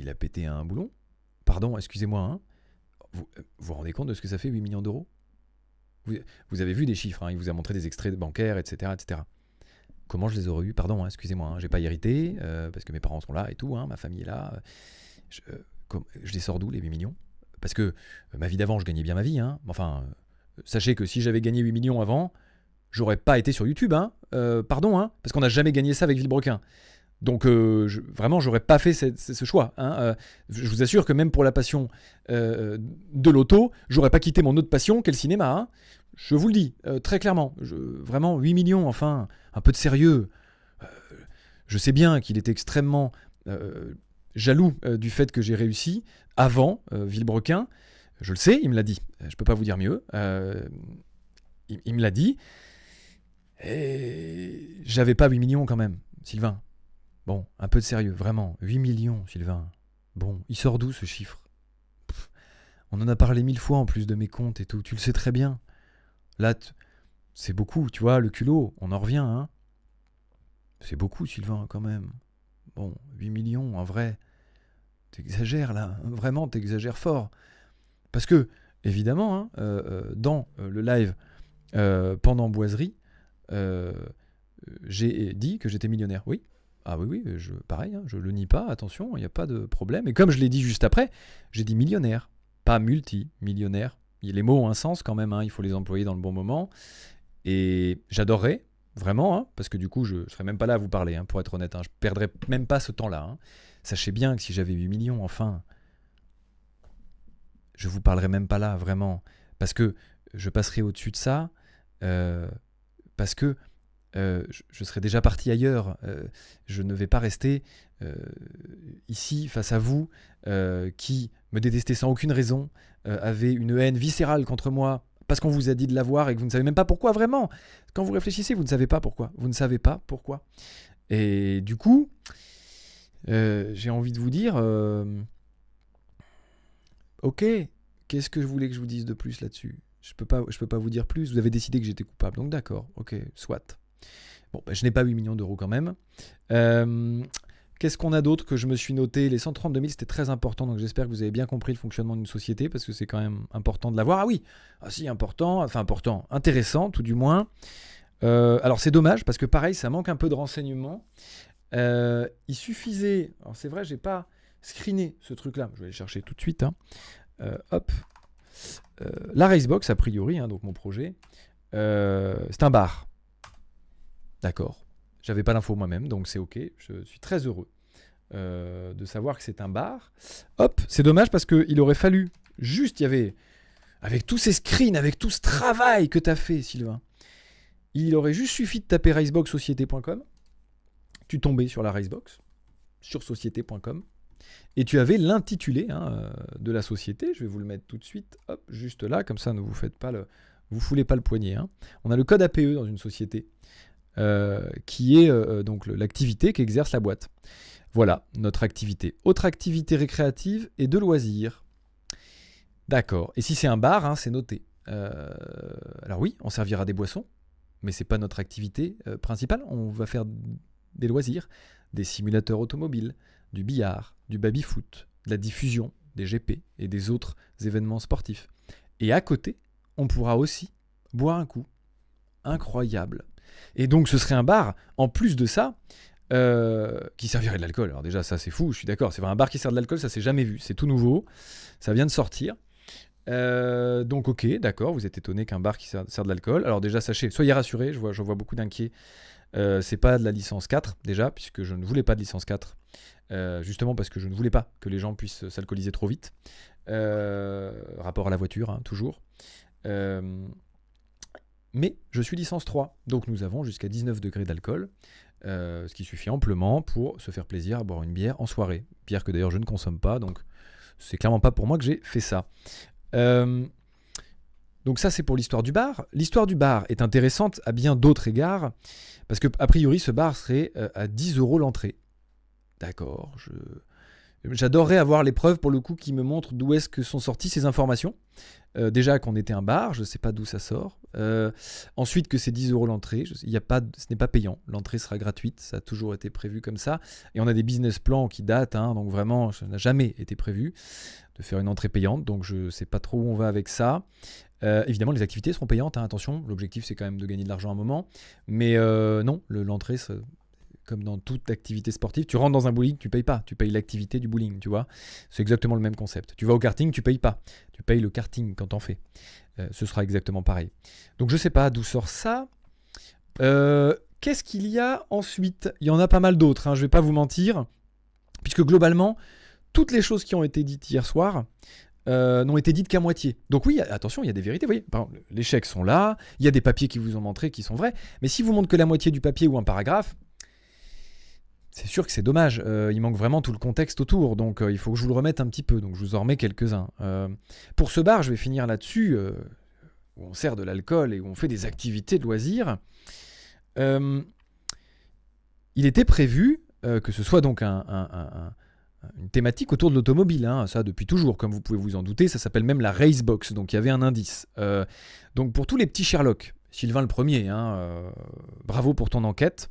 S1: Il a pété un boulon. Pardon, excusez-moi. Vous vous rendez compte de ce que ça fait, 8 millions d'euros? Vous avez vu des chiffres, il vous a montré des extraits bancaires, etc. etc. Comment je les aurais eus? Pardon, excusez-moi, j'ai pas hérité, parce que mes parents sont là et tout, ma famille est là. Je les sors d'où, les 8 millions? Parce que ma vie d'avant, je gagnais bien ma vie. Enfin, sachez que si j'avais gagné 8 millions avant, j'aurais pas été sur YouTube. Pardon, parce qu'on n'a jamais gagné ça avec Villebrequin. Donc vraiment, j'aurais pas fait ce choix. Je vous assure que même pour la passion de l'auto, j'aurais pas quitté mon autre passion qu'est le cinéma. Je vous le dis très clairement. Vraiment, 8 millions, enfin, un peu de sérieux. Je sais bien qu'il était extrêmement jaloux du fait que j'ai réussi avant Villebrequin. Je le sais, il me l'a dit. Je peux pas vous dire mieux. Il me l'a dit. Et j'avais pas 8 millions quand même, Sylvain. Bon, un peu de sérieux, vraiment. 8 millions, Sylvain. Bon, il sort d'où ce chiffre? On en a parlé 1000 fois en plus de mes comptes et tout. Tu le sais très bien. Là, c'est beaucoup, tu vois, le culot. On en revient, C'est beaucoup, Sylvain, quand même. Bon, 8 millions, en vrai. T'exagères, là. Vraiment, t'exagères fort. Parce que, évidemment, dans le live pendant Boiserie, j'ai dit que j'étais millionnaire. Oui. Ah oui, pareil, je le nie pas, attention, il n'y a pas de problème. Et comme je l'ai dit juste après, j'ai dit millionnaire, pas multi-millionnaire. Les mots ont un sens quand même, il faut les employer dans le bon moment. Et j'adorerais, vraiment, parce que du coup, je ne serais même pas là à vous parler, pour être honnête. Je ne perdrais même pas ce temps-là. Sachez bien que si j'avais 8 millions, enfin, je ne vous parlerais même pas là, vraiment. Parce que je passerai au-dessus de ça, parce que je serais déjà parti ailleurs. Je ne vais pas rester ici face à vous qui me détestez sans aucune raison, avez une haine viscérale contre moi parce qu'on vous a dit de l'avoir et que vous ne savez même pas pourquoi vraiment. Quand vous réfléchissez, vous ne savez pas pourquoi. Vous ne savez pas pourquoi. Et du coup, j'ai envie de vous dire, ok, qu'est-ce que je voulais que je vous dise de plus là-dessus? Je peux pas vous dire plus. Vous avez décidé que j'étais coupable, donc d'accord, ok, soit. Bon, je n'ai pas 8 millions d'euros quand même. Qu'est-ce qu'on a d'autre que je me suis noté? Les 132 000, c'était très important, donc j'espère que vous avez bien compris le fonctionnement d'une société, parce que c'est quand même important de l'avoir. Ah oui, important, intéressant tout du moins. Alors c'est dommage, parce que pareil, ça manque un peu de renseignements. Il suffisait... Alors c'est vrai, j'ai pas screené ce truc-là. Je vais aller chercher tout de suite. Hop. La Racebox, a priori, hein, donc mon projet, c'est un bar. D'accord. J'avais pas l'info moi-même, donc c'est ok. Je suis très heureux de savoir que c'est un bar. Hop, c'est dommage parce qu'il aurait fallu juste, il y avait, avec tous ces screens, avec tout ce travail que tu as fait, Sylvain, il aurait juste suffi de taper raceboxsociété.com. Tu tombais sur la Racebox, sur société.com, et tu avais l'intitulé de la société. Je vais vous le mettre tout de suite, hop, juste là, comme ça, ne vous faites pas vous foulez pas le poignet. Hein. On a le code APE dans une société, qui est donc l'activité qu'exerce la boîte. Voilà, notre activité. Autre activité récréative et de loisirs. D'accord. Et si c'est un bar, hein, c'est noté. Alors oui, on servira des boissons, mais c'est pas notre activité principale. On va faire des loisirs, des simulateurs automobiles, du billard, du baby-foot, de la diffusion, des GP et des autres événements sportifs. Et à côté, on pourra aussi boire un coup. Incroyable. Et donc ce serait un bar, en plus de ça, qui servirait de l'alcool. Alors déjà, ça c'est fou, je suis d'accord. C'est vrai, un bar qui sert de l'alcool, ça s'est jamais vu. C'est tout nouveau, ça vient de sortir. Donc ok, d'accord, vous êtes étonné qu'un bar qui sert de l'alcool. Alors déjà, sachez, soyez rassurés, je vois beaucoup d'inquiets. C'est pas de la licence 4 déjà, puisque je ne voulais pas de licence 4. Justement parce que je ne voulais pas que les gens puissent s'alcooliser trop vite. Rapport à la voiture, hein, toujours. Mais je suis licence 3, donc nous avons jusqu'à 19 degrés d'alcool, ce qui suffit amplement pour se faire plaisir à boire une bière en soirée. Bière que d'ailleurs je ne consomme pas, donc c'est clairement pas pour moi que j'ai fait ça. Donc ça c'est pour l'histoire du bar. L'histoire du bar est intéressante à bien d'autres égards, parce que a priori ce bar serait à 10 € l'entrée. D'accord, j'adorerais avoir les preuves pour le coup qui me montrent d'où est-ce que sont sorties ces informations. Déjà qu'on était un bar, je ne sais pas d'où ça sort. Ensuite que c'est 10 € l'entrée, ce n'est pas payant. L'entrée sera gratuite, ça a toujours été prévu comme ça. Et on a des business plans qui datent, hein, donc vraiment ça n'a jamais été prévu de faire une entrée payante. Donc je ne sais pas trop où on va avec ça. Évidemment les activités seront payantes, hein, attention. L'objectif c'est quand même de gagner de l'argent à un moment. Mais non, l'entrée... Comme dans toute activité sportive, tu rentres dans un bowling, tu payes pas, tu payes l'activité du bowling, tu vois. C'est exactement le même concept. Tu vas au karting, tu payes pas, tu payes le karting quand t'en fais. Ce sera exactement pareil. Donc je sais pas d'où sort ça. Qu'est-ce qu'il y a ensuite ? Il y en a pas mal d'autres, hein, je vais pas vous mentir, puisque globalement, toutes les choses qui ont été dites hier soir n'ont été dites qu'à moitié. Donc oui, attention, il y a des vérités, vous voyez. Par exemple, les chèques sont là, il y a des papiers qui vous ont montré qui sont vrais, mais si vous montrez que la moitié du papier ou un paragraphe, c'est sûr que c'est dommage, il manque vraiment tout le contexte autour, donc il faut que je vous le remette un petit peu, donc je vous en remets quelques-uns. Pour ce bar, je vais finir là-dessus, où on sert de l'alcool et où on fait des activités de loisirs. Il était prévu que ce soit donc une thématique autour de l'automobile, hein, ça depuis toujours, comme vous pouvez vous en douter, ça s'appelle même la Racebox, donc il y avait un indice. Donc pour tous les petits Sherlock, Sylvain le premier, bravo pour ton enquête.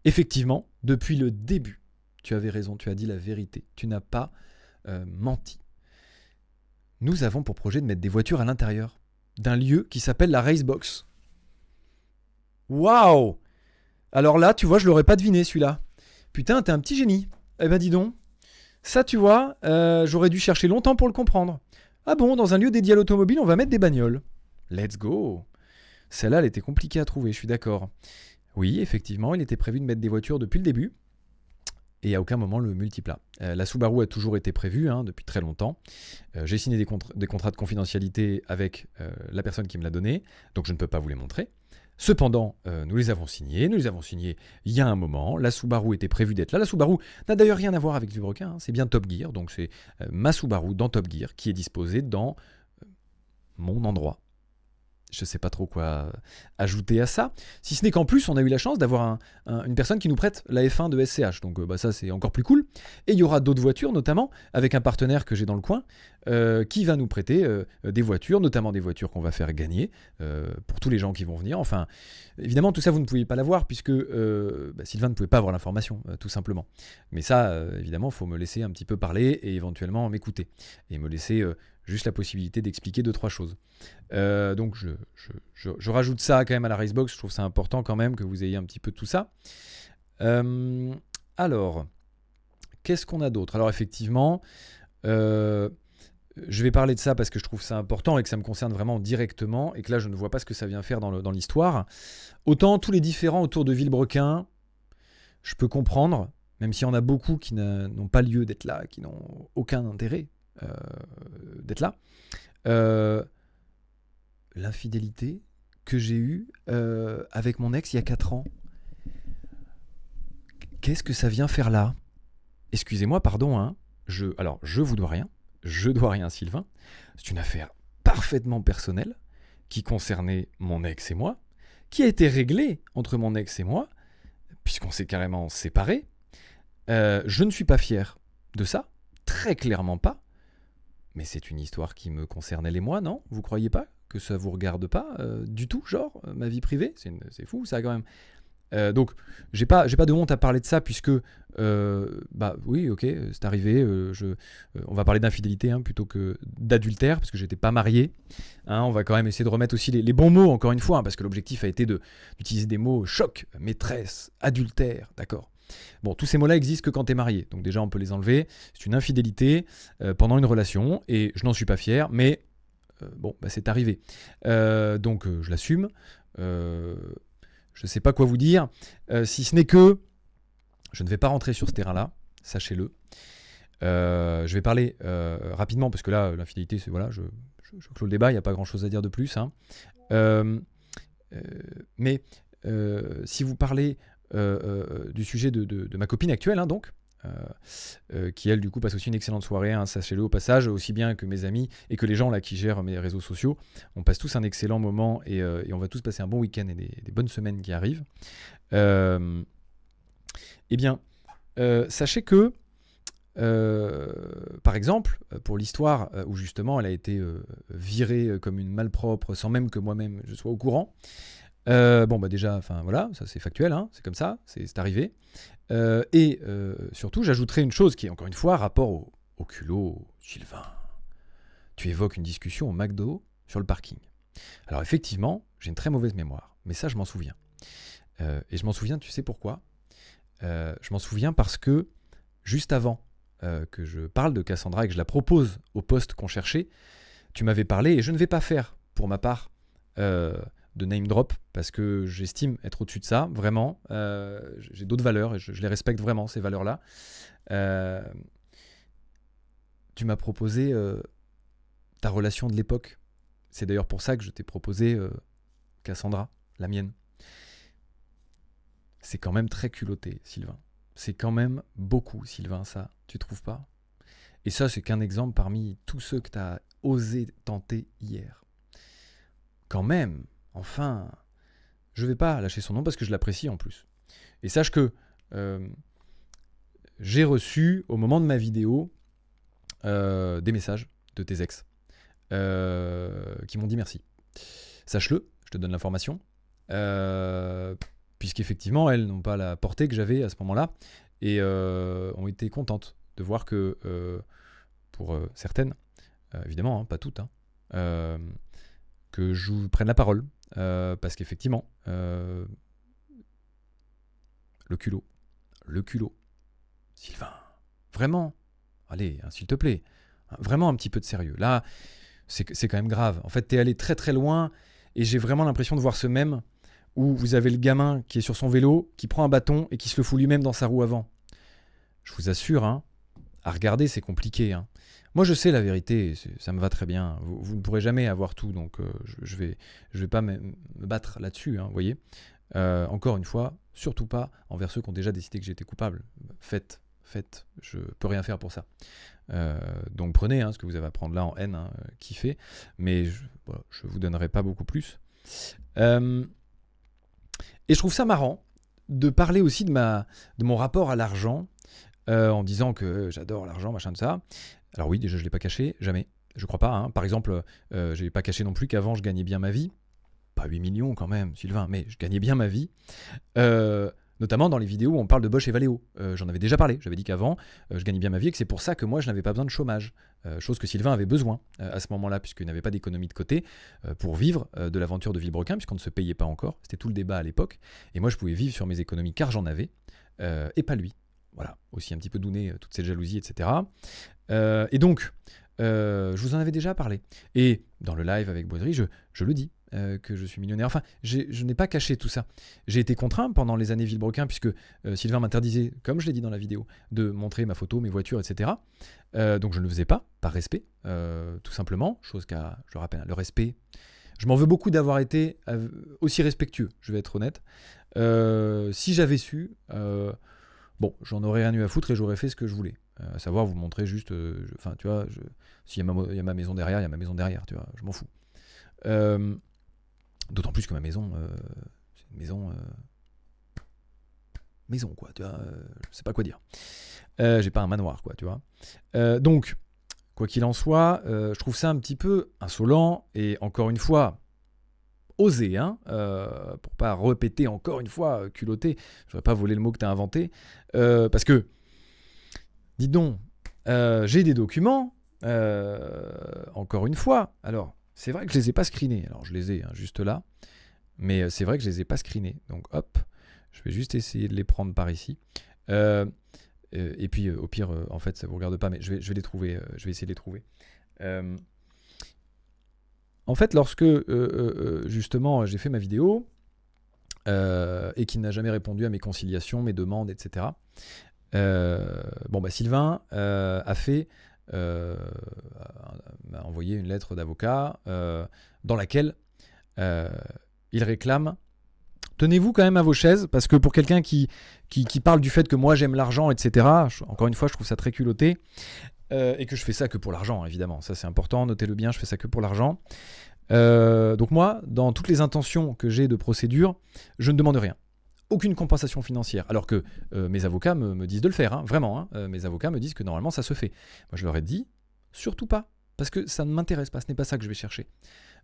S1: Effectivement, depuis le début, tu avais raison, tu as dit la vérité. Tu n'as pas menti. Nous avons pour projet de mettre des voitures à l'intérieur d'un lieu qui s'appelle la Racebox. Waouh! Alors là, tu vois, je l'aurais pas deviné celui-là. Putain, t'es un petit génie. Eh ben dis donc. Ça, tu vois, j'aurais dû chercher longtemps pour le comprendre. Ah bon, dans un lieu dédié à l'automobile, on va mettre des bagnoles. Let's go! Celle-là, elle était compliquée à trouver, je suis d'accord. Oui, effectivement, il était prévu de mettre des voitures depuis le début, et à aucun moment le multiplat. La Subaru a toujours été prévue, depuis très longtemps. J'ai signé des contrats de confidentialité avec la personne qui me l'a donné, donc je ne peux pas vous les montrer. Cependant, nous les avons signés il y a un moment. La Subaru était prévue d'être là. La Subaru n'a d'ailleurs rien à voir avec Vilebrequin, hein, c'est bien Top Gear, donc c'est ma Subaru dans Top Gear qui est disposée dans mon endroit. Je ne sais pas trop quoi ajouter à ça. Si ce n'est qu'en plus, on a eu la chance d'avoir une personne qui nous prête la F1 de SCH. Donc ça, c'est encore plus cool. Et il y aura d'autres voitures, notamment avec un partenaire que j'ai dans le coin, qui va nous prêter des voitures, notamment des voitures qu'on va faire gagner pour tous les gens qui vont venir. Enfin, évidemment, tout ça, vous ne pouviez pas l'avoir puisque Sylvain ne pouvait pas avoir l'information, tout simplement. Mais ça, évidemment, il faut me laisser un petit peu parler et éventuellement m'écouter. Et me laisser... juste la possibilité d'expliquer 2-3 choses. Donc je rajoute ça quand même à la Racebox, je trouve ça important quand même que vous ayez un petit peu tout ça. Alors, qu'est-ce qu'on a d'autre ? Alors effectivement, je vais parler de ça parce que je trouve ça important et que ça me concerne vraiment directement et que là, je ne vois pas ce que ça vient faire dans l'histoire. Autant tous les différends autour de Villebrequin, je peux comprendre, même s'il y en a beaucoup qui n'ont pas lieu d'être là, qui n'ont aucun intérêt d'être là. L'infidélité que j'ai eue avec mon ex il y a 4 ans. Qu'est-ce que ça vient faire là? Excusez-moi, pardon, hein. Je vous dois rien. Je dois rien, Sylvain. C'est une affaire parfaitement personnelle qui concernait mon ex et moi, qui a été réglée entre mon ex et moi, puisqu'on s'est carrément séparés. Je ne suis pas fier de ça, très clairement pas. Mais c'est une histoire qui me concerne elle et moi, non? Vous croyez pas que ça vous regarde pas du tout, genre, ma vie privée? C'est fou, ça, quand même. Donc, j'ai pas de honte à parler de ça, puisque, bah oui, ok, c'est arrivé. On va parler d'infidélité plutôt que d'adultère, parce que j'étais pas marié. On va quand même essayer de remettre aussi les bons mots, encore une fois, parce que l'objectif a été d'utiliser des mots choc, maîtresse, adultère, d'accord. Bon, tous ces mots-là existent que quand t'es marié, donc déjà on peut les enlever. C'est une infidélité pendant une relation, et je n'en suis pas fier, mais bon, bah, c'est arrivé. Donc je l'assume. Je ne sais pas quoi vous dire, si ce n'est que je ne vais pas rentrer sur ce terrain-là, sachez-le. Je vais parler rapidement, parce que là, l'infidélité, c'est voilà, je clôt le débat, il n'y a pas grand-chose à dire de plus. Mais si vous parlez du sujet de ma copine actuelle, donc, qui elle du coup passe aussi une excellente soirée, sachez-le au passage, aussi bien que mes amis et que les gens là qui gèrent mes réseaux sociaux, on passe tous un excellent moment et on va tous passer un bon week-end et des bonnes semaines qui arrivent. Eh bien, sachez que par exemple, pour l'histoire où justement elle a été virée comme une malpropre sans même que moi-même je sois au courant, bon bah déjà, enfin voilà, ça c'est factuel, c'est comme ça, c'est arrivé. Et surtout, j'ajouterai une chose qui est encore une fois rapport au culot. Sylvain, tu évoques une discussion au McDo sur le parking. Alors effectivement, j'ai une très mauvaise mémoire, mais ça je m'en souviens. Et je m'en souviens, tu sais pourquoi? Je m'en souviens parce que juste avant que je parle de Cassandra et que je la propose au poste qu'on cherchait, tu m'avais parlé, et je ne vais pas faire pour ma part de name drop, parce que j'estime être au-dessus de ça, vraiment. J'ai d'autres valeurs, et je les respecte vraiment, ces valeurs-là. Tu m'as proposé ta relation de l'époque. C'est d'ailleurs pour ça que je t'ai proposé Cassandra, la mienne. C'est quand même très culotté, Sylvain. C'est quand même beaucoup, Sylvain, ça. Tu trouves pas? Et ça, c'est qu'un exemple parmi tous ceux que tu as osé tenter hier. Quand même, enfin, je vais pas lâcher son nom parce que je l'apprécie en plus. Et sache que j'ai reçu au moment de ma vidéo des messages de tes ex qui m'ont dit merci. Sache-le, je te donne l'information, puisqu'effectivement elles n'ont pas la portée que j'avais à ce moment-là et ont été contentes de voir que pour certaines, évidemment, pas toutes, que je vous prenne la parole. Parce qu'effectivement, le culot, Sylvain, vraiment, allez, s'il te plaît, vraiment un petit peu de sérieux. Là, c'est quand même grave. En fait, t'es allé très très loin, et j'ai vraiment l'impression de voir ce mème où vous avez le gamin qui est sur son vélo, qui prend un bâton et qui se le fout lui-même dans sa roue avant. Je vous assure, à regarder, c'est compliqué. Moi, je sais la vérité, ça me va très bien. Vous ne pourrez jamais avoir tout, donc je vais pas me battre là-dessus, vous voyez. Encore une fois, surtout pas envers ceux qui ont déjà décidé que j'étais coupable. Faites, je peux rien faire pour ça. Donc prenez ce que vous avez à prendre là en haine, kiffez, mais je vous donnerai pas beaucoup plus. Et je trouve ça marrant de parler aussi de mon rapport à l'argent, en disant que j'adore l'argent, machin de ça. Alors oui, déjà je l'ai pas caché, jamais, je crois pas. Par exemple, je l'ai pas caché non plus qu'avant je gagnais bien ma vie. Pas 8 millions quand même, Sylvain, mais je gagnais bien ma vie. Notamment dans les vidéos où on parle de Bosch et Valeo. J'en avais déjà parlé, j'avais dit qu'avant, je gagnais bien ma vie et que c'est pour ça que moi je n'avais pas besoin de chômage. Chose que Sylvain avait besoin à ce moment-là, puisqu'il n'avait pas d'économie de côté pour vivre de l'aventure de Villebrequin, puisqu'on ne se payait pas encore. C'était tout le débat à l'époque. Et moi je pouvais vivre sur mes économies car j'en avais, et pas lui. Voilà, aussi un petit peu douné toute cette jalousie, etc. Et donc, Je vous en avais déjà parlé. Et dans le live avec Boiserie, je le dis, que je suis millionnaire. Enfin, je n'ai pas caché tout ça. J'ai été contraint pendant les années Villebrequin, puisque Sylvain m'interdisait, comme je l'ai dit dans la vidéo, de montrer ma photo, mes voitures, etc. Donc je ne le faisais pas, par respect, tout simplement. Chose qu'à, je rappelle, le respect. Je m'en veux beaucoup d'avoir été aussi respectueux, je vais être honnête. Si j'avais su, bon, j'en aurais rien eu à foutre et j'aurais fait ce que je voulais. À savoir vous montrer juste, enfin tu vois, s'il y a ma maison derrière, il y a ma maison derrière, tu vois, je m'en fous. D'autant plus que ma maison, c'est une maison quoi, tu vois, je sais pas quoi dire. J'ai pas un manoir quoi, tu vois. Donc, quoi qu'il en soit, je trouve ça un petit peu insolent et encore une fois, osé, hein, pour pas répéter encore une fois, culotté, j'aurais pas volé le mot que t'as inventé, parce que, dis donc, j'ai des documents, encore une fois, alors, c'est vrai que je les ai pas screenés, alors je les ai, hein, juste là, mais c'est vrai que je les ai pas screenés, donc hop, je vais juste essayer de les prendre par ici, et puis au pire, en fait, ça vous regarde pas, mais je vais les trouver, je vais essayer de les trouver. En fait, lorsque justement j'ai fait ma vidéo et qu'il n'a jamais répondu à mes conciliations, mes demandes, etc. Bon, bah, Sylvain m'a envoyé une lettre d'avocat dans laquelle il réclame. Tenez-vous quand même à vos chaises, parce que pour quelqu'un qui parle du fait que moi j'aime l'argent, etc., encore une fois, je trouve ça très culotté, et que je fais ça que pour l'argent, évidemment. Ça, c'est important, notez-le bien, je fais ça que pour l'argent. Donc moi, dans toutes les intentions que j'ai de procédure, je ne demande rien. Aucune compensation financière. Alors que mes avocats me disent de le faire, hein, vraiment. Hein. Mes avocats me disent que normalement ça se fait. Moi, je leur ai dit, surtout pas, parce que ça ne m'intéresse pas, ce n'est pas ça que je vais chercher.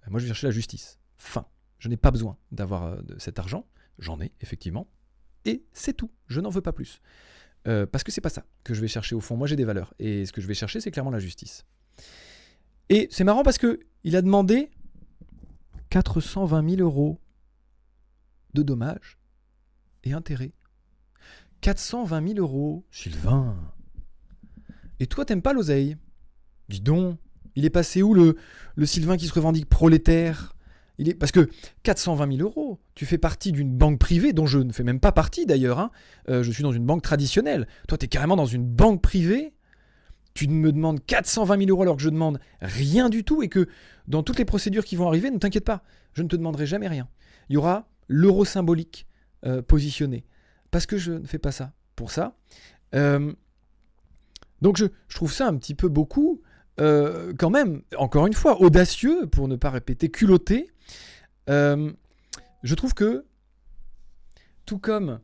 S1: Moi, je vais chercher la justice. Fin. Je n'ai pas besoin d'avoir cet argent. J'en ai, effectivement. Et c'est tout. Je n'en veux pas plus. Parce que c'est pas ça que je vais chercher au fond. Moi, j'ai des valeurs. Et ce que je vais chercher, c'est clairement la justice. Et c'est marrant parce qu'il a demandé 420 000 € de dommages et intérêts. 420 000 €, Sylvain. Et toi, t'aimes pas l'oseille? Dis donc, il est passé où le Sylvain qui se revendique prolétaire? Parce que 420 000 €, tu fais partie d'une banque privée, dont je ne fais même pas partie d'ailleurs. Hein. Je suis dans une banque traditionnelle. Toi, t'es carrément dans une banque privée. Tu me demandes 420 000 € alors que je demande rien du tout et que dans toutes les procédures qui vont arriver, ne t'inquiète pas, je ne te demanderai jamais rien. Il y aura l'euro symbolique positionné. Parce que je ne fais pas ça pour ça. Donc je trouve ça un petit peu beaucoup, quand même, encore une fois, audacieux, pour ne pas répéter culotté. Je trouve que, tout comme...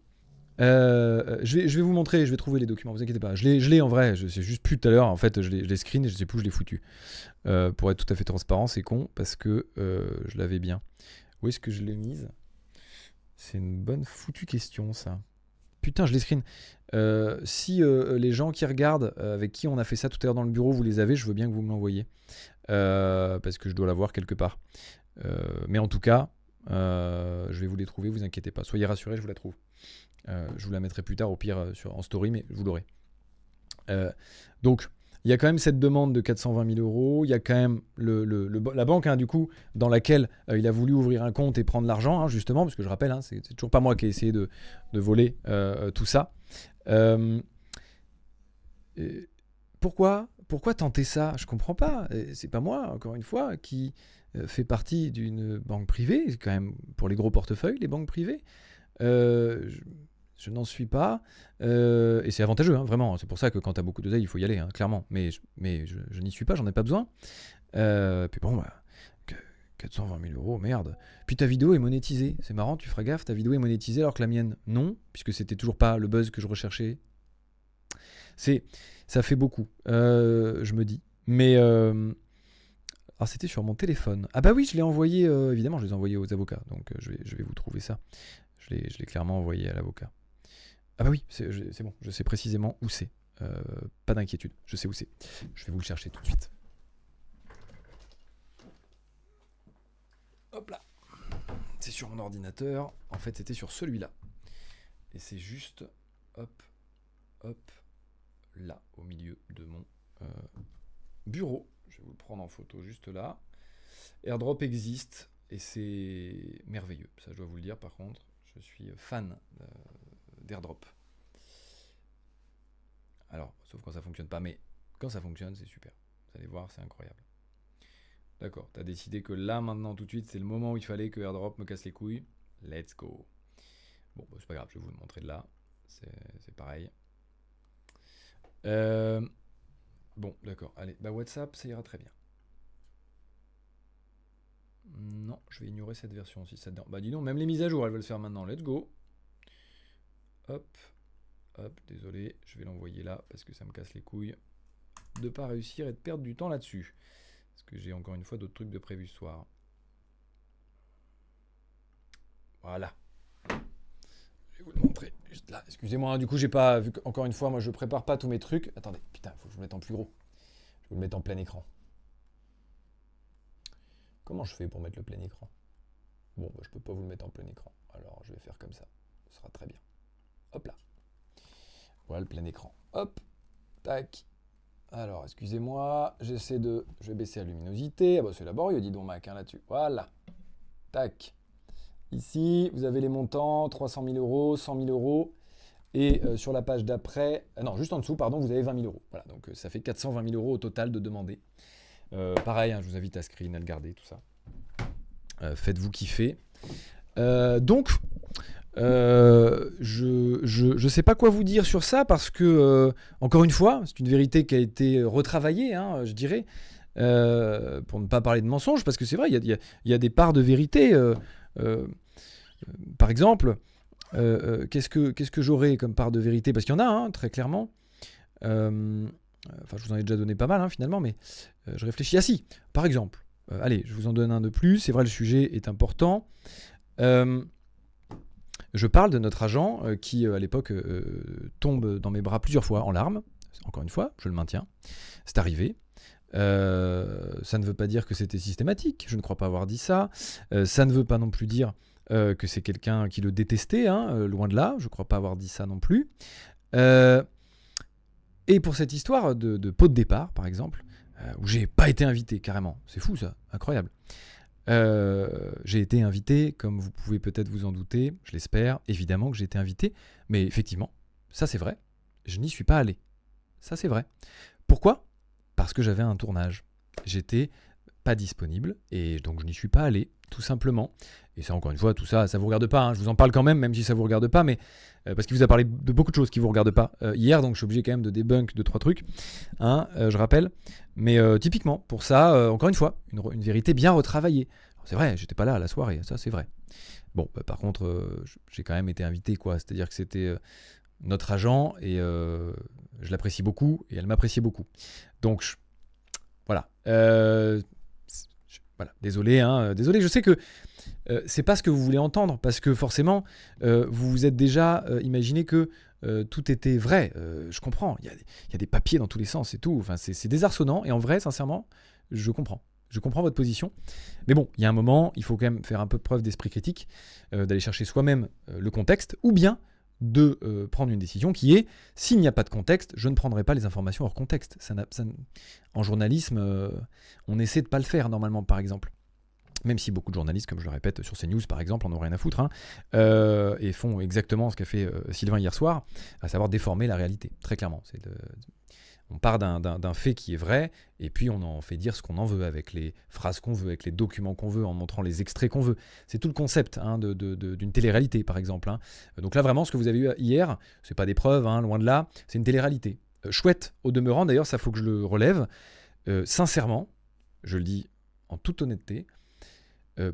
S1: je vais vous montrer, je vais trouver les documents, vous inquiétez pas. Je l'ai en vrai, je sais juste plus tout à l'heure, en fait, je l'ai screen et je sais plus où je l'ai foutu. Pour être tout à fait transparent, c'est con, parce que je l'avais bien. Où est-ce que je l'ai mise? C'est une bonne foutue question, ça. Putain, je l'ai screen. Si les gens qui regardent, avec qui on a fait ça tout à l'heure dans le bureau, vous les avez, je veux bien que vous me l'envoyiez. Parce que je dois l'avoir quelque part. Mais en tout cas, je vais vous les trouver, vous inquiétez pas. Soyez rassurés, je vous la trouve. Je vous la mettrai plus tard, au pire, en story, mais vous l'aurez. Donc, il y a quand même cette demande de 420 000 €. Il y a quand même la banque, hein, du coup, dans laquelle il a voulu ouvrir un compte et prendre l'argent, hein, justement, parce que je rappelle, hein, c'est toujours pas moi qui ai essayé de voler tout ça. Pourquoi tenter ça? Je comprends pas. C'est pas moi, encore une fois, qui fait partie d'une banque privée. C'est quand même pour les gros portefeuilles, les banques privées. Je n'en suis pas. Et c'est avantageux, hein, vraiment. C'est pour ça que quand tu as beaucoup d'oseille, il faut y aller, hein, clairement. Mais je n'y suis pas, j'en ai pas besoin. Puis bon, bah, 420 000 €, merde. Puis ta vidéo est monétisée. C'est marrant, tu feras gaffe, ta vidéo est monétisée alors que la mienne, non, puisque c'était toujours pas le buzz que je recherchais. Ça fait beaucoup, je me dis. Mais... alors c'était sur mon téléphone. Ah bah oui, je l'ai envoyé, évidemment, je les ai envoyés aux avocats. Donc je vais vous trouver ça. Je l'ai clairement envoyé à l'avocat. Ah bah oui, c'est bon, je sais précisément où c'est. Pas d'inquiétude, je sais où c'est. Je vais vous le chercher tout de suite. Hop là. C'est sur mon ordinateur. En fait, c'était sur celui-là. Et c'est juste, hop, là, au milieu de mon bureau. Je vais vous le prendre en photo juste là. AirDrop existe et c'est merveilleux. Ça, je dois vous le dire, par contre. Je suis fan d'AirDrop. Alors, sauf quand ça fonctionne pas, mais quand ça fonctionne, c'est super. Vous allez voir, c'est incroyable. D'accord, tu as décidé que là, maintenant, tout de suite, c'est le moment où il fallait que AirDrop me casse les couilles. Let's go. Bon, bah, c'est pas grave, je vais vous le montrer de là. C'est pareil. Bon, d'accord. Allez, bah WhatsApp, ça ira très bien. Non, je vais ignorer cette version si ça te dérange. Bah dis donc, même les mises à jour, elles veulent le faire maintenant. Let's go. Hop. Hop, désolé, je vais l'envoyer là parce que ça me casse les couilles de pas réussir et de perdre du temps là-dessus. Parce que j'ai encore une fois d'autres trucs de prévu ce soir. Voilà. Je vais vous le montrer juste là. Excusez-moi, hein, du coup, j'ai pas vu encore une fois, moi je prépare pas tous mes trucs. Attendez, putain, faut que je le mette en plus gros. Je vais vous le mettre en plein écran. Comment je fais pour mettre le plein écran? Bon, bah, je peux pas vous le mettre en plein écran. Alors, je vais faire comme ça. Ce sera très bien. Hop là. Voilà le plein écran. Hop. Tac. Alors, excusez-moi. Je vais baisser la luminosité. Ah bah, c'est laborieux, dis donc, Mac, hein, là-dessus. Voilà. Tac. Ici, vous avez les montants. 300 000 euros, 100 000 euros. Et sur la page d'après... non, juste en dessous, pardon, vous avez 20 000 euros. Voilà, donc ça fait 420 000 euros au total de demandés. Pareil, hein, je vous invite à screen, à le garder, tout ça. Faites-vous kiffer. Donc, je sais pas quoi vous dire sur ça parce que, encore une fois, c'est une vérité qui a été retravaillée, hein, je dirais, pour ne pas parler de mensonge, parce que c'est vrai, il y a des parts de vérité. Par exemple, qu'est-ce que j'aurais comme part de vérité? Parce qu'il y en a, hein, très clairement. Enfin, je vous en ai déjà donné pas mal, hein, finalement, mais je réfléchis. Ah si, par exemple, allez, je vous en donne un de plus. C'est vrai, le sujet est important. Je parle de notre agent qui, à l'époque, tombe dans mes bras plusieurs fois en larmes. Encore une fois, je le maintiens. C'est arrivé. Ça ne veut pas dire que c'était systématique. Je ne crois pas avoir dit ça. Ça ne veut pas non plus dire que c'est quelqu'un qui le détestait. Hein, loin de là. Je ne crois pas avoir dit ça non plus. Et pour cette histoire de pot de départ, par exemple, où j'ai pas été invité carrément. C'est fou ça, incroyable. J'ai été invité, comme vous pouvez peut-être vous en douter, je l'espère, évidemment que j'ai été invité, mais effectivement, ça c'est vrai, je n'y suis pas allé. Ça c'est vrai. Pourquoi? Parce que j'avais un tournage. J'étais pas disponible et donc je n'y suis pas allé, tout simplement. Et ça, encore une fois, tout ça, ça vous regarde pas. Hein. Je vous en parle quand même si ça vous regarde pas, mais parce qu'il vous a parlé de beaucoup de choses qui vous regardent pas hier, donc je suis obligé quand même de débunk 2-3 trucs, hein, je rappelle. Mais typiquement, pour ça, encore une fois, une vérité bien retravaillée. Alors, c'est vrai, j'étais pas là à la soirée, ça c'est vrai. Bon, par contre, j'ai quand même été invité, quoi. C'est-à-dire que c'était notre agent et je l'apprécie beaucoup et elle m'appréciait beaucoup. Donc, voilà. Voilà, désolé, hein, désolé, je sais que c'est pas ce que vous voulez entendre, parce que forcément, vous vous êtes déjà imaginé que tout était vrai. Je comprends, il y a des papiers dans tous les sens et tout, enfin, c'est désarçonnant, et en vrai, sincèrement, je comprends. Je comprends votre position, mais bon, il y a un moment, il faut quand même faire un peu preuve d'esprit critique, d'aller chercher soi-même le contexte, ou bien de prendre une décision qui est, s'il n'y a pas de contexte, je ne prendrai pas les informations hors contexte. En journalisme, on essaie de ne pas le faire normalement, par exemple. Même si beaucoup de journalistes, comme je le répète sur CNews par exemple, en ont rien à foutre, hein, et font exactement ce qu'a fait Sylvain hier soir, à savoir déformer la réalité, très clairement. On part d'un fait qui est vrai, et puis on en fait dire ce qu'on en veut, avec les phrases qu'on veut, avec les documents qu'on veut, en montrant les extraits qu'on veut. C'est tout le concept, hein, d'une télé-réalité, par exemple. Hein. Donc là, vraiment, ce que vous avez eu hier, c'est pas des preuves, hein, loin de là, c'est une télé-réalité. Chouette, au demeurant, d'ailleurs, ça faut que je le relève. Sincèrement, je le dis en toute honnêteté,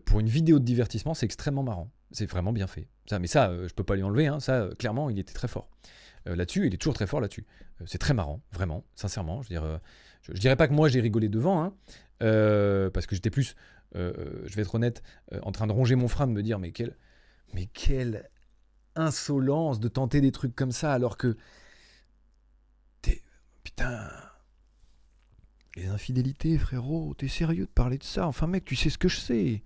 S1: pour une vidéo de divertissement, c'est extrêmement marrant. C'est vraiment bien fait. Mais ça, je peux pas lui enlever, hein, ça, clairement, il était très fort. Là-dessus, il est toujours très fort là-dessus. C'est très marrant, vraiment, sincèrement. Je veux dire, je dirais pas que moi j'ai rigolé devant, hein, parce que j'étais plus, je vais être honnête, en train de ronger mon frein, de me dire mais quelle insolence de tenter des trucs comme ça alors que putain, les infidélités, frérot, t'es sérieux de parler de ça? Enfin mec, tu sais ce que je sais.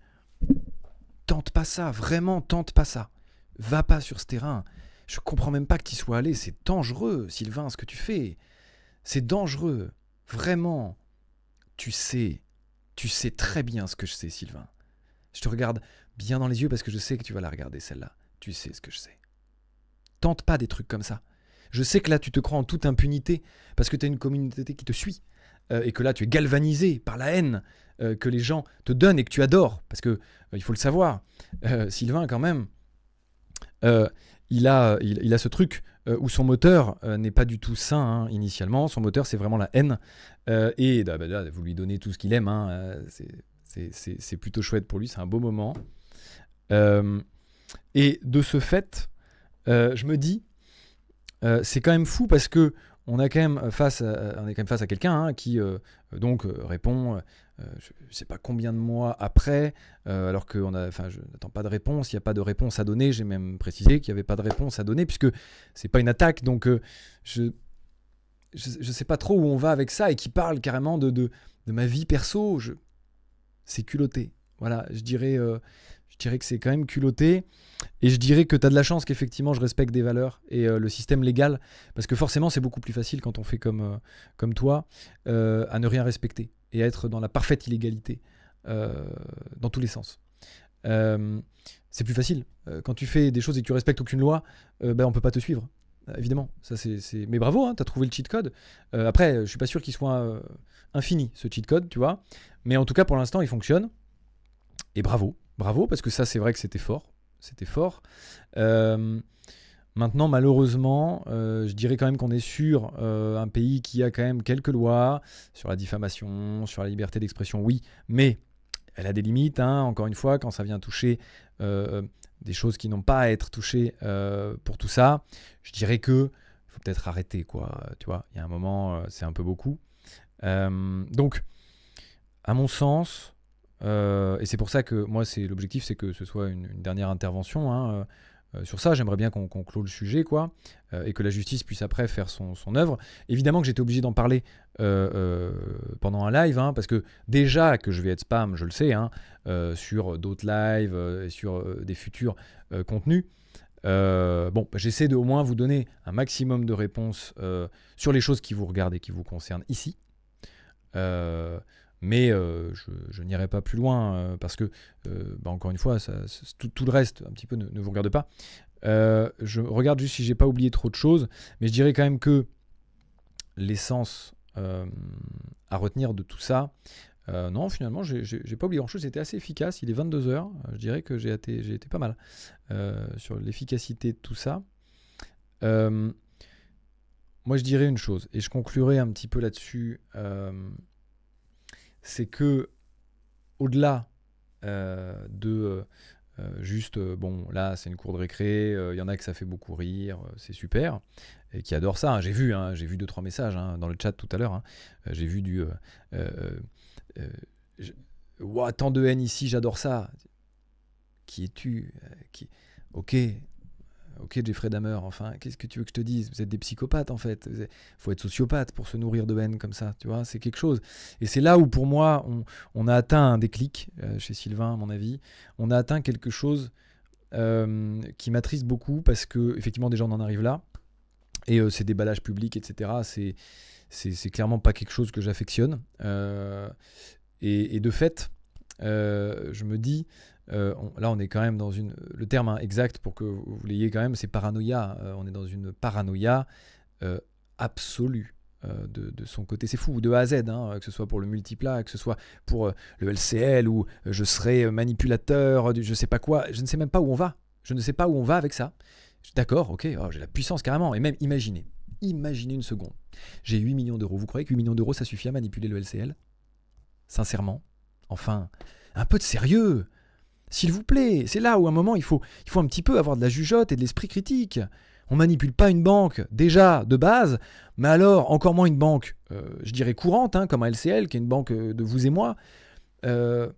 S1: Tente pas ça, vraiment tente pas ça. Va pas sur ce terrain. Je comprends même pas que tu y sois allé, c'est dangereux, Sylvain, ce que tu fais. C'est dangereux, vraiment. tu sais très bien ce que je sais, Sylvain. Je te regarde bien dans les yeux parce que je sais que tu vas la regarder, celle-là. Tu sais ce que je sais. Tente pas des trucs comme ça. Je sais que là, tu te crois en toute impunité parce que tu as une communauté qui te suit et que là, tu es galvanisé par la haine que les gens te donnent et que tu adores. Parce que, il faut le savoir, Sylvain, quand même, il a ce truc où son moteur n'est pas du tout sain initialement. Son moteur, c'est vraiment la haine. Et là, vous lui donnez tout ce qu'il aime. C'est plutôt chouette pour lui. C'est un beau moment. Et de ce fait, je me dis, c'est quand même fou parce que on est quand même face à quelqu'un qui répond, je ne sais pas combien de mois après, alors que je n'attends pas de réponse, il n'y a pas de réponse à donner. J'ai même précisé qu'il n'y avait pas de réponse à donner puisque c'est pas une attaque. Donc je sais pas trop où on va avec ça et qui parle carrément de ma vie perso. C'est culotté. Voilà, je dirais que c'est quand même culotté. Et je dirais que tu as de la chance qu'effectivement je respecte des valeurs et le système légal, parce que forcément c'est beaucoup plus facile quand on fait comme toi, à ne rien respecter et à être dans la parfaite illégalité dans tous les sens. C'est plus facile. Quand tu fais des choses et que tu respectes aucune loi, on peut pas te suivre. Évidemment, ça c'est. Mais bravo, tu as trouvé le cheat code. Après, je suis pas sûr qu'il soit infini ce cheat code, tu vois. Mais en tout cas, pour l'instant, il fonctionne. Et bravo, parce que ça, c'est vrai que c'était fort. Maintenant, malheureusement, je dirais quand même qu'on est sur un pays qui a quand même quelques lois sur la diffamation, sur la liberté d'expression, oui, mais elle a des limites, encore une fois, quand ça vient toucher des choses qui n'ont pas à être touchées pour tout ça, je dirais que faut peut-être arrêter, quoi. Tu vois, il y a un moment, c'est un peu beaucoup. Donc, à mon sens, et c'est pour ça que moi, l'objectif, c'est que ce soit une dernière intervention sur ça. J'aimerais bien qu'on clôt le sujet, quoi, et que la justice puisse après faire son œuvre. Évidemment que j'étais obligé d'en parler pendant un live, parce que déjà que je vais être spam, je le sais, sur d'autres lives et sur des futurs contenus. J'essaie de au moins vous donner un maximum de réponses sur les choses qui vous regardent et qui vous concernent ici. Mais je n'irai pas plus loin parce que, encore une fois, tout le reste, un petit peu, ne vous regarde pas. Je regarde juste si j'ai pas oublié trop de choses, mais je dirais quand même que l'essence à retenir de tout ça, non, finalement, j'ai pas oublié grand-chose. C'était assez efficace. Il est 22h. Je dirais que j'ai été pas mal sur l'efficacité de tout ça. Moi, je dirais une chose, et je conclurai un petit peu là-dessus. C'est que au-delà juste, là c'est une cour de récré, il y en a que ça fait beaucoup rire, c'est super, et qui adorent ça. J'ai vu 2-3 messages dans le chat tout à l'heure. J'ai vu du tant de haine ici, j'adore ça. Qui es-tu Ok, Jeffrey Dahmer, enfin, qu'est-ce que tu veux que je te dise? Vous êtes des psychopathes, en fait. Il faut être sociopathe pour se nourrir de haine comme ça, tu vois, c'est quelque chose. Et c'est là où, pour moi, on a atteint un déclic, chez Sylvain, à mon avis. On a atteint quelque chose qui m'attriste beaucoup, parce que, effectivement, déjà, on en arrive là. Et ces déballages publics, etc., c'est clairement pas quelque chose que j'affectionne. Et de fait, je me dis... là on est quand même dans le terme exact pour que vous l'ayez quand même, c'est paranoïa. On est dans une paranoïa absolue de son côté. C'est fou, de A à Z, que ce soit pour le multiplat, que ce soit pour le LCL, ou je serai manipulateur, je sais pas quoi. Je ne sais même pas où on va. Je ne sais pas où on va avec ça. D'accord, ok, j'ai la puissance carrément. Et même imaginez une seconde. J'ai 8 millions d'euros. Vous croyez que 8 millions d'euros ça suffit à manipuler le LCL? Sincèrement, enfin, un peu de sérieux. S'il vous plaît, c'est là où à un moment il faut un petit peu avoir de la jugeote et de l'esprit critique. On manipule pas une banque déjà de base, mais alors encore moins une banque, je dirais courante, comme un LCL, qui est une banque de vous et moi. C'est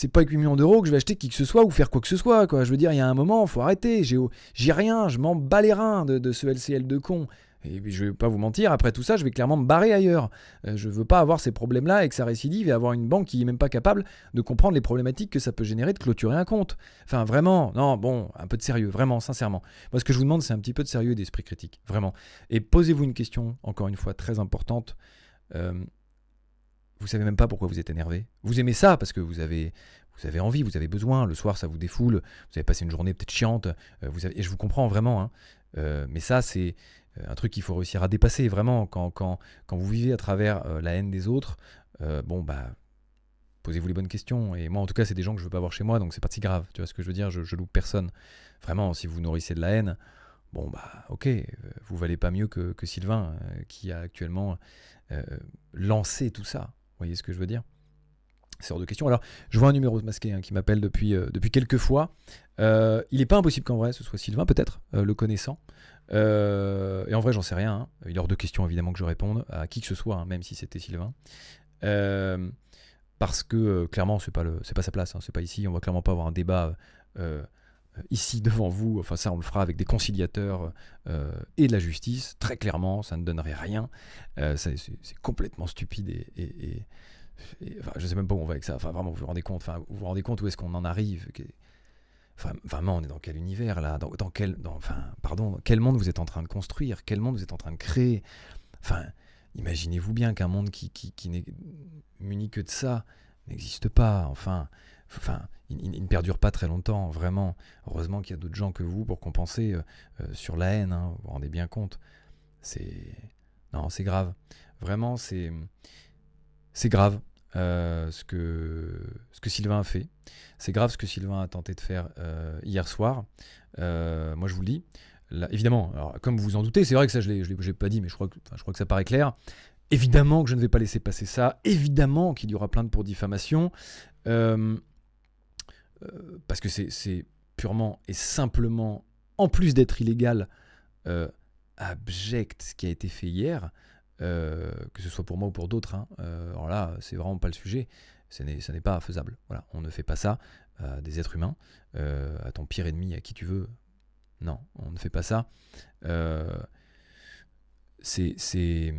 S1: pas avec 8 millions d'euros que je vais acheter qui que ce soit ou faire quoi que ce soit, quoi. Je veux dire, il y a un moment, il faut arrêter. J'ai rien, je m'en bats les reins de ce LCL de con. Et puis, je vais pas vous mentir, après tout ça, je vais clairement me barrer ailleurs. Je veux pas avoir ces problèmes-là et que ça récidive et avoir une banque qui est même pas capable de comprendre les problématiques que ça peut générer de clôturer un compte. Enfin, vraiment, non, un peu de sérieux, vraiment, sincèrement. Moi, ce que je vous demande, c'est un petit peu de sérieux et d'esprit critique, vraiment. Et posez-vous une question, encore une fois, très importante. Vous savez même pas pourquoi vous êtes énervé. Vous aimez ça parce que vous avez envie, vous avez besoin. Le soir, ça vous défoule. Vous avez passé une journée peut-être chiante. Et je vous comprends vraiment. Hein. Mais ça, c'est un truc qu'il faut réussir à dépasser. Vraiment, quand vous vivez à travers la haine des autres, posez-vous les bonnes questions. Et moi, en tout cas, c'est des gens que je veux pas voir chez moi, donc c'est pas si grave. Tu vois ce que je veux dire ? Je loupe personne. Vraiment, si vous nourrissez de la haine, ok, vous valez pas mieux que Sylvain, qui a actuellement lancé tout ça. Vous voyez ce que je veux dire ? C'est hors de question. Alors, je vois un numéro masqué qui m'appelle depuis quelques fois. Il n'est pas impossible qu'en vrai, ce soit Sylvain, peut-être, le connaissant. Et en vrai, j'en sais rien. Hein. Il est hors de question, évidemment, que je réponde à qui que ce soit, hein, même si c'était Sylvain. Parce que, clairement, c'est pas sa place. Hein, c'est pas ici. On va clairement pas avoir un débat ici devant vous. Enfin, ça, on le fera avec des conciliateurs et de la justice. Très clairement, ça ne donnerait rien. C'est complètement stupide enfin, je sais même pas où on va avec ça. Enfin, vraiment, vous vous rendez compte où est-ce qu'on en arrive. Enfin, vraiment, on est dans quel univers là ? Quel monde vous êtes en train de construire ? Quel monde vous êtes en train de créer ? Enfin, imaginez-vous bien qu'un monde qui n'est muni que de ça n'existe pas. Enfin, il ne perdure pas très longtemps, vraiment. Heureusement qu'il y a d'autres gens que vous pour compenser sur la haine. Hein, vous vous rendez bien compte ? Non, c'est grave. Vraiment, c'est grave. Ce que Sylvain a fait. C'est grave ce que Sylvain a tenté de faire hier soir. Moi, je vous le dis. Là, évidemment, alors, comme vous vous en doutez, c'est vrai que ça, je l'ai pas dit, mais je crois que ça paraît clair. Évidemment que je ne vais pas laisser passer ça. Évidemment qu'il y aura plainte pour diffamation. Parce que c'est purement et simplement, en plus d'être illégal, abject ce qui a été fait hier. Que ce soit pour moi ou pour d'autres, hein. Alors là, c'est vraiment pas le sujet. Ça n'est pas faisable. Voilà, on ne fait pas ça à des êtres humains, à ton pire ennemi, à qui tu veux. Non, on ne fait pas ça. C'est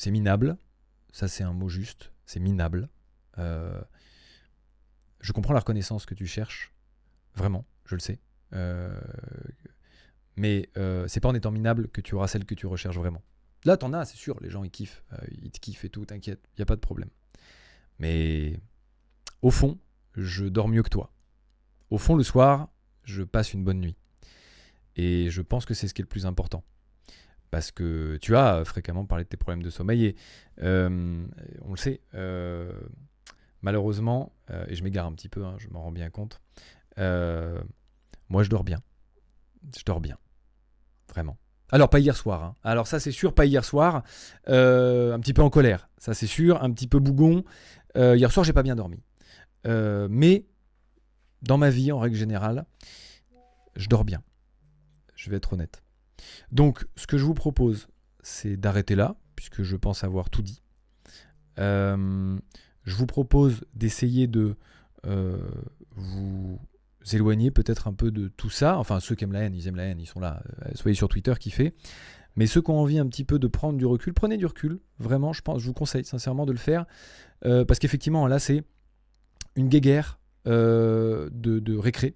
S1: minable. Ça, c'est un mot juste. C'est minable. Je comprends la reconnaissance que tu cherches. Vraiment, je le sais. Mais c'est pas en étant minable que tu auras celle que tu recherches vraiment. Là, t'en as, c'est sûr, les gens, ils kiffent. Ils te kiffent et tout, t'inquiète, il n'y a pas de problème. Mais au fond, je dors mieux que toi. Au fond, le soir, je passe une bonne nuit. Et je pense que c'est ce qui est le plus important. Parce que tu as fréquemment parlé de tes problèmes de sommeil et on le sait, malheureusement, et je m'égare un petit peu, hein, je m'en rends bien compte, moi je dors bien. Je dors bien. Vraiment. Alors, pas hier soir. Hein. Alors, ça, c'est sûr, pas hier soir. Un petit peu en colère. Ça, c'est sûr. Un petit peu bougon. Hier soir, j'ai pas bien dormi. Mais, dans ma vie, en règle générale, je dors bien. Je vais être honnête. Donc, ce que je vous propose, c'est d'arrêter là, puisque je pense avoir tout dit. Je vous propose d'essayer de vous éloigner peut-être un peu de tout ça. Enfin, ceux qui aiment la haine, ils sont là. Soyez sur Twitter, kiffez. Mais ceux qui ont envie un petit peu de prendre du recul, prenez du recul. Vraiment, je vous conseille sincèrement de le faire. Parce qu'effectivement, là, c'est une guéguerre de récré.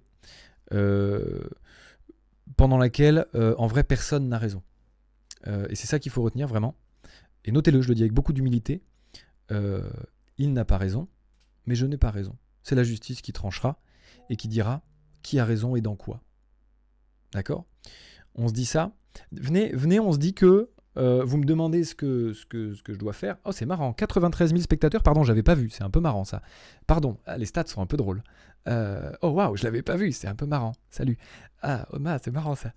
S1: Pendant laquelle, en vrai, personne n'a raison. Et c'est ça qu'il faut retenir, vraiment. Et notez-le, je le dis avec beaucoup d'humilité. Il n'a pas raison, mais je n'ai pas raison. C'est la justice qui tranchera et qui dira qui a raison et dans quoi. D'accord ? On se dit ça. Venez, on se dit que vous me demandez ce que je dois faire. Oh, c'est marrant, 93 000 spectateurs, pardon, j'avais pas vu, c'est un peu marrant ça. Pardon, les stats sont un peu drôles. Oh waouh, je l'avais pas vu, c'est un peu marrant. Salut. Ah, Oma, c'est marrant ça.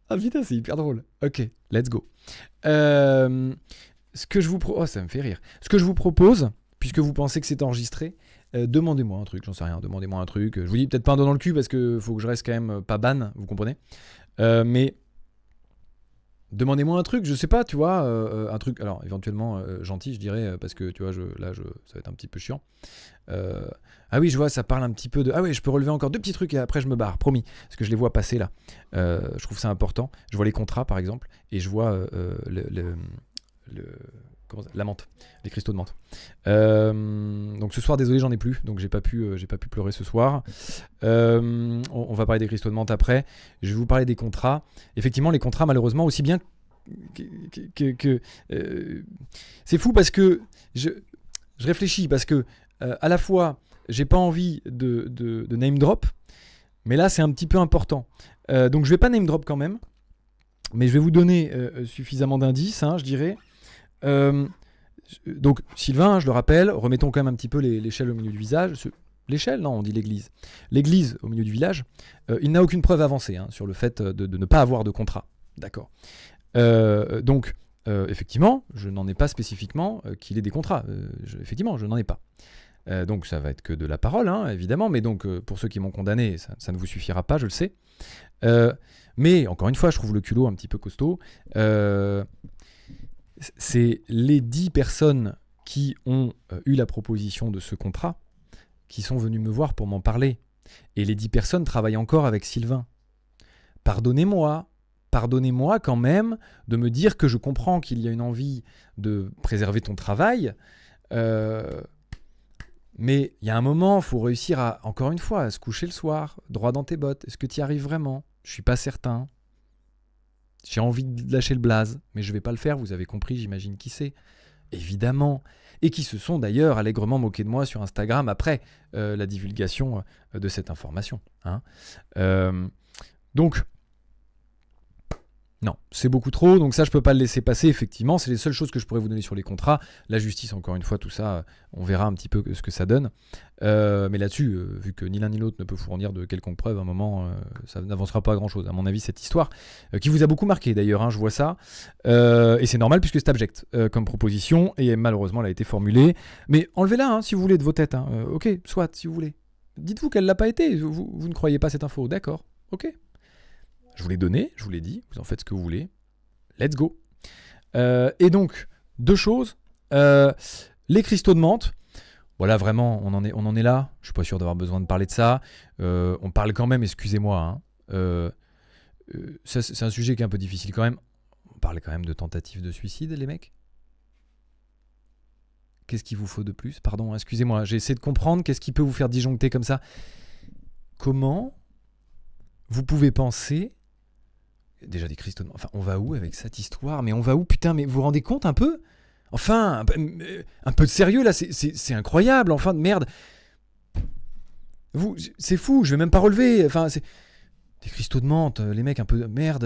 S1: Ah putain, c'est hyper drôle. Ok, let's go. Ce que je vous oh, ça me fait rire. Ce que je vous propose, puisque vous pensez que c'est enregistré, demandez-moi un truc, j'en sais rien, demandez-moi un truc. Je vous dis peut-être pas un doigt dans le cul parce que faut que je reste quand même pas ban, vous comprenez. Mais demandez-moi un truc, je sais pas, tu vois, un truc, alors éventuellement gentil, je dirais, parce que tu vois, ça va être un petit peu chiant. Ah oui, je vois, ça parle un petit peu de... Ah oui, je peux relever encore 2 petits trucs et après je me barre, promis, parce que je les vois passer là. Je trouve ça important. Je vois les contrats par exemple, et je vois la menthe, les cristaux de menthe. Donc ce soir, désolé, j'en ai plus, donc j'ai pas pu pleurer ce soir. On va parler des cristaux de menthe après. Je vais vous parler des contrats. Effectivement, les contrats, malheureusement, aussi bien que c'est fou parce que je réfléchis parce que à la fois, j'ai pas envie de name drop, mais là, c'est un petit peu important. Donc, je vais pas name drop quand même, mais je vais vous donner suffisamment d'indices, je dirais. Donc, Sylvain, je le rappelle, remettons quand même un petit peu l'échelle au milieu du visage. L'échelle, non, on dit l'église. L'église au milieu du village, il n'a aucune preuve avancée sur le fait de ne pas avoir de contrat. D'accord. Donc, effectivement, je n'en ai pas spécifiquement qu'il ait des contrats. Effectivement, je n'en ai pas. Donc, ça va être que de la parole, évidemment. Mais donc, pour ceux qui m'ont condamné, ça ne vous suffira pas, je le sais. Mais, encore une fois, je trouve le culot un petit peu costaud. C'est les 10 personnes qui ont eu la proposition de ce contrat qui sont venues me voir pour m'en parler. Et les 10 personnes travaillent encore avec Sylvain. Pardonnez-moi quand même de me dire que je comprends qu'il y a une envie de préserver ton travail, mais il y a un moment, il faut réussir à, encore une fois, à se coucher le soir, droit dans tes bottes. Est-ce que tu y arrives vraiment ? Je suis pas certain. J'ai envie de lâcher le blaze, mais je vais pas le faire, vous avez compris, j'imagine qui c'est. Évidemment. Et qui se sont d'ailleurs allègrement moqués de moi sur Instagram après la divulgation de cette information. Donc, non, c'est beaucoup trop, donc ça je peux pas le laisser passer, effectivement, c'est les seules choses que je pourrais vous donner sur les contrats. La justice, encore une fois, tout ça, on verra un petit peu ce que ça donne. Mais là-dessus, vu que ni l'un ni l'autre ne peut fournir de quelconque preuve, à un moment, ça n'avancera pas à grand-chose, à mon avis, cette histoire, qui vous a beaucoup marqué d'ailleurs, je vois ça. Et c'est normal puisque c'est abject comme proposition, et malheureusement elle a été formulée. Mais enlevez-la si vous voulez de vos têtes. Ok, soit, si vous voulez. Dites-vous qu'elle l'a pas été, vous ne croyez pas cette info, d'accord, ok. Je vous l'ai donné, je vous l'ai dit, vous en faites ce que vous voulez. Let's go. Et donc, 2 choses. Les cristaux de menthe. Voilà, vraiment, on en est là. Je suis pas sûr d'avoir besoin de parler de ça. On parle quand même, excusez-moi. Ça, c'est un sujet qui est un peu difficile quand même. On parle quand même de tentatives de suicide, les mecs. Qu'est-ce qu'il vous faut de plus ? Pardon, excusez-moi, j'ai essayé de comprendre. Qu'est-ce qui peut vous faire disjoncter comme ça ? Comment vous pouvez penser... Déjà des cristaux de menthe. Enfin, on va où avec cette histoire ? Mais on va où ? Putain, mais vous vous rendez compte un peu ? Enfin, un peu de sérieux là, c'est incroyable, enfin de merde. C'est fou, je vais même pas relever. Enfin, c'est des cristaux de menthe, les mecs, un peu de merde.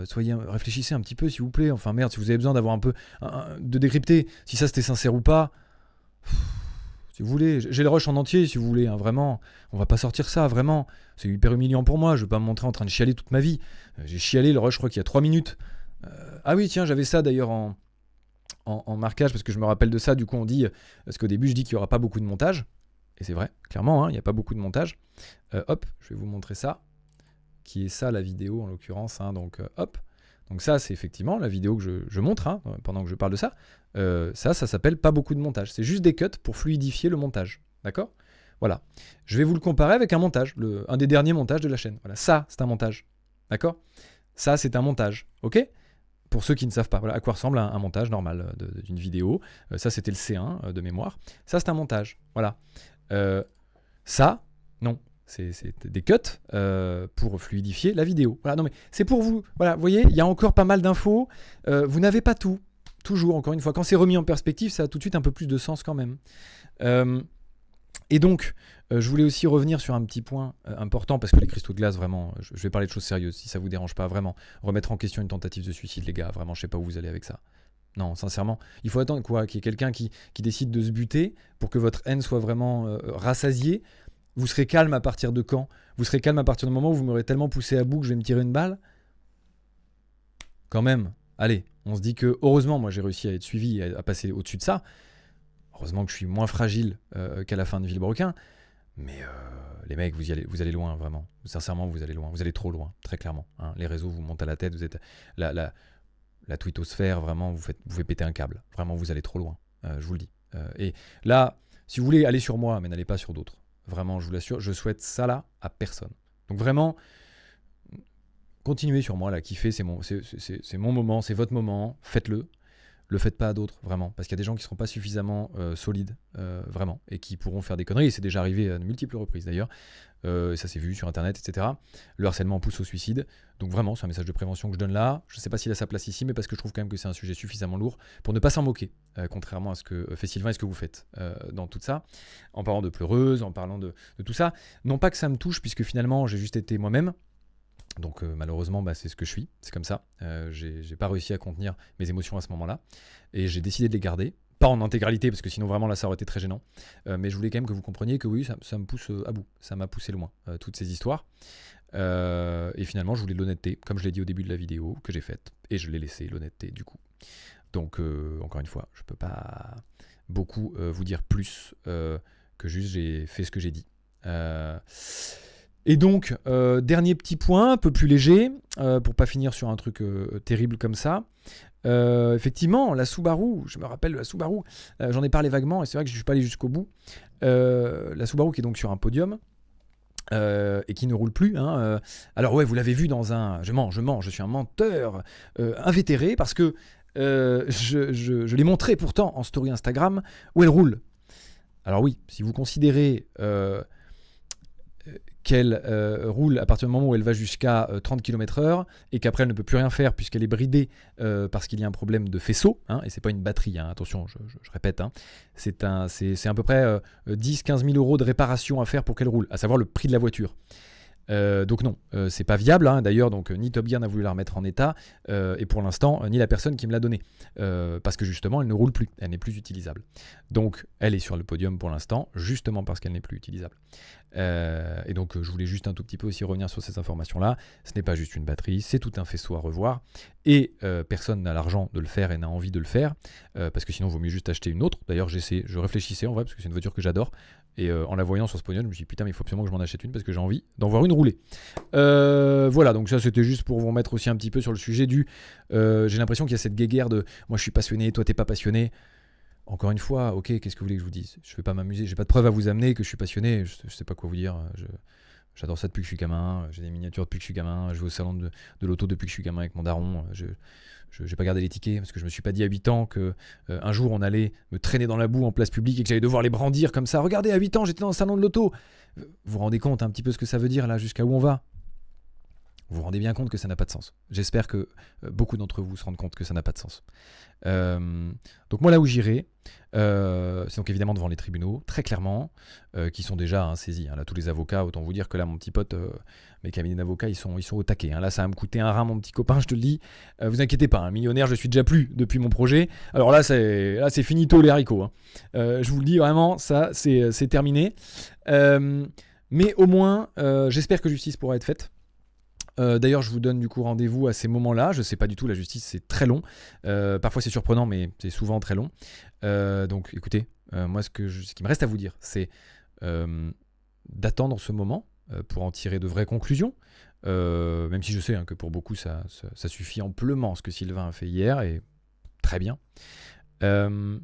S1: Réfléchissez un petit peu, s'il vous plaît. Enfin, merde, si vous avez besoin d'avoir un peu de décrypter si ça c'était sincère ou pas. Si vous voulez, j'ai le rush en entier, si vous voulez, vraiment. On va pas sortir ça, vraiment. C'est hyper humiliant pour moi, je vais pas me montrer en train de chialer toute ma vie. J'ai chialé le rush, je crois qu'il y a 3 minutes. Ah oui, tiens, j'avais ça d'ailleurs en marquage, parce que je me rappelle de ça, du coup on dit, parce qu'au début je dis qu'il n'y aura pas beaucoup de montage, et c'est vrai, clairement, il n'y a pas beaucoup de montage. Hop, je vais vous montrer ça, qui est ça la vidéo en l'occurrence, donc hop. Donc ça, c'est effectivement la vidéo que je montre pendant que je parle de ça. Ça s'appelle pas beaucoup de montage. C'est juste des cuts pour fluidifier le montage. D'accord ? Voilà. Je vais vous le comparer avec un montage, un des derniers montages de la chaîne. Voilà, ça, c'est un montage. D'accord ? Ça, c'est un montage. Ok ? Pour ceux qui ne savent pas, voilà à quoi ressemble un montage normal d'une vidéo. Ça, c'était le C1 de mémoire. Ça, c'est un montage. Voilà. Ça, non. C'est des cuts pour fluidifier la vidéo. Voilà, non mais c'est pour vous. Voilà, vous voyez, il y a encore pas mal d'infos. Vous n'avez pas tout. Toujours, encore une fois. Quand c'est remis en perspective, ça a tout de suite un peu plus de sens quand même. Et donc, je voulais aussi revenir sur un petit point important, parce que les cristaux de glace, vraiment, je vais parler de choses sérieuses, si ça vous dérange pas, vraiment. Remettre en question une tentative de suicide, les gars, vraiment, je sais pas où vous allez avec ça. Non, sincèrement, il faut attendre quoi ? Qu'il y ait quelqu'un qui décide de se buter pour que votre haine soit vraiment rassasiée. Vous serez calme à partir de quand ? Vous serez calme à partir du moment où vous m'aurez tellement poussé à bout que je vais me tirer une balle ? Quand même, allez, on se dit que, heureusement, moi j'ai réussi à être suivi, à passer au-dessus de ça. Heureusement que je suis moins fragile qu'à la fin de Villebrequin. Mais les mecs, vous allez loin, vraiment. Sincèrement, vous allez loin. Vous allez trop loin, très clairement. Les réseaux vous montent à la tête, vous êtes... La twittosphère, vraiment, vous faites péter un câble. Vraiment, vous allez trop loin, je vous le dis. Et là, si vous voulez, allez sur moi, mais n'allez pas sur d'autres. Vraiment, je vous l'assure, je souhaite ça là à personne. Donc vraiment, continuez sur moi, là, kiffez, c'est mon moment, c'est votre moment, faites-le. le faites pas à d'autres, vraiment. Parce qu'il y a des gens qui seront pas suffisamment solides, vraiment, et qui pourront faire des conneries. Et c'est déjà arrivé à de multiples reprises d'ailleurs. Et ça s'est vu sur internet, etc. Le harcèlement pousse au suicide. Donc vraiment, c'est un message de prévention que je donne là. Je sais pas s'il a sa place ici, mais parce que je trouve quand même que c'est un sujet suffisamment lourd pour ne pas s'en moquer, contrairement à ce que fait Sylvain et ce que vous faites dans tout ça, en parlant de pleureuse, en parlant de tout ça. Non pas que ça me touche, puisque finalement, j'ai juste été moi-même. Donc malheureusement, c'est ce que je suis, c'est comme ça. J'ai pas réussi à contenir mes émotions à ce moment-là, et j'ai décidé de les garder. Pas en intégralité, parce que sinon vraiment là ça aurait été très gênant. Mais je voulais quand même que vous compreniez que oui, ça me pousse à bout. Ça m'a poussé loin, toutes ces histoires. Et finalement, je voulais de l'honnêteté, comme je l'ai dit au début de la vidéo, que j'ai faite. Et je l'ai laissé, l'honnêteté, du coup. Donc, encore une fois, je peux pas beaucoup vous dire plus que juste j'ai fait ce que j'ai dit. Et donc, dernier petit point, un peu plus léger, pour pas finir sur un truc terrible comme ça. Effectivement, la Subaru, je me rappelle de la Subaru, j'en ai parlé vaguement et c'est vrai que je ne suis pas allé jusqu'au bout. La Subaru qui est donc sur un podium et qui ne roule plus. Alors ouais, vous l'avez vu dans un... Je mens, je suis un menteur invétéré parce que je l'ai montré pourtant en story Instagram où elle roule. Alors oui, si vous considérez... qu'elle roule à partir du moment où elle va jusqu'à 30 km/h et qu'après elle ne peut plus rien faire puisqu'elle est bridée parce qu'il y a un problème de faisceau, et c'est pas une batterie, attention, je répète, c'est à peu près 10-15 000 euros de réparation à faire pour qu'elle roule, à savoir le prix de la voiture. Donc non, c'est pas viable, d'ailleurs, donc ni Top Gear n'a voulu la remettre en état, et pour l'instant, ni la personne qui me l'a donnée, parce que justement, elle ne roule plus, elle n'est plus utilisable. Donc, elle est sur le podium pour l'instant, justement parce qu'elle n'est plus utilisable. Et donc, je voulais juste un tout petit peu aussi revenir sur ces informations-là. Ce n'est pas juste une batterie, c'est tout un faisceau à revoir, et personne n'a l'argent de le faire et n'a envie de le faire, parce que sinon, il vaut mieux juste acheter une autre. D'ailleurs, je réfléchissais en vrai, parce que c'est une voiture que j'adore, et en la voyant sur ce podium, je me suis dit putain, mais il faut absolument que je m'en achète une parce que j'ai envie d'en voir une rouler. Voilà, donc ça c'était juste pour vous remettre aussi un petit peu sur le sujet du... j'ai l'impression qu'il y a cette guéguerre de moi je suis passionné, toi t'es pas passionné. Encore une fois, ok, qu'est-ce que vous voulez que je vous dise ? Je vais pas m'amuser, j'ai pas de preuve à vous amener que je suis passionné, je sais pas quoi vous dire. J'adore ça depuis que je suis gamin, j'ai des miniatures depuis que je suis gamin, je vais au salon de l'auto depuis que je suis gamin avec mon daron. Je n'ai pas gardé les tickets parce que je me suis pas dit à 8 ans que un jour on allait me traîner dans la boue en place publique et que j'allais devoir les brandir comme ça. Regardez, à 8 ans j'étais dans le salon de l'auto. Vous vous rendez compte un petit peu ce que ça veut dire là, jusqu'à où on va ? Vous vous rendez bien compte que ça n'a pas de sens. J'espère que beaucoup d'entre vous se rendent compte que ça n'a pas de sens. Donc moi là où j'irai, c'est donc évidemment devant les tribunaux, très clairement, qui sont déjà saisis. Là, tous les avocats, autant vous dire que là, mon petit pote, mes cabinets d'avocats, ils sont au taquet. Là, ça va me coûter un rein, mon petit copain, je te le dis. Vous inquiétez pas, millionnaire, je suis déjà plus depuis mon projet. Alors là, c'est finito les haricots. Je vous le dis vraiment, ça, c'est terminé. Mais au moins, j'espère que justice pourra être faite. D'ailleurs, je vous donne du coup rendez-vous à ces moments-là. Je sais pas du tout, la justice c'est très long. Parfois c'est surprenant, mais c'est souvent très long. Donc écoutez, moi ce qui me reste à vous dire, c'est d'attendre ce moment pour en tirer de vraies conclusions. Même si je sais que pour beaucoup ça suffit amplement ce que Sylvain a fait hier, et très bien. Il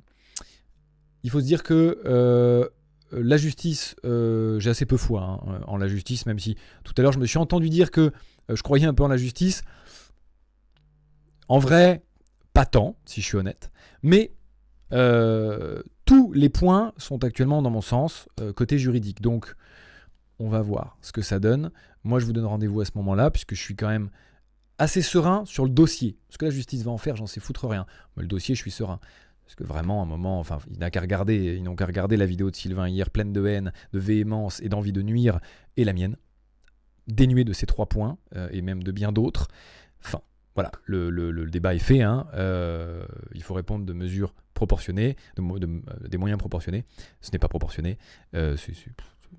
S1: faut se dire que la justice, j'ai assez peu foi en la justice, même si tout à l'heure je me suis entendu dire que je croyais un peu en la justice. En vrai, pas tant, si je suis honnête. Mais tous les points sont actuellement dans mon sens, côté juridique. Donc, on va voir ce que ça donne. Moi, je vous donne rendez-vous à ce moment-là, puisque je suis quand même assez serein sur le dossier. Ce que la justice va en faire, j'en sais foutre rien. Mais le dossier, je suis serein. Parce que vraiment, à un moment, ils n'ont qu'à regarder la vidéo de Sylvain hier, pleine de haine, de véhémence et d'envie de nuire, et la mienne, dénuée de ces 3 points, et même de bien d'autres. Enfin, voilà, le débat est fait. Il faut répondre de mesures proportionnées, des moyens proportionnés. Ce n'est pas proportionné, c'est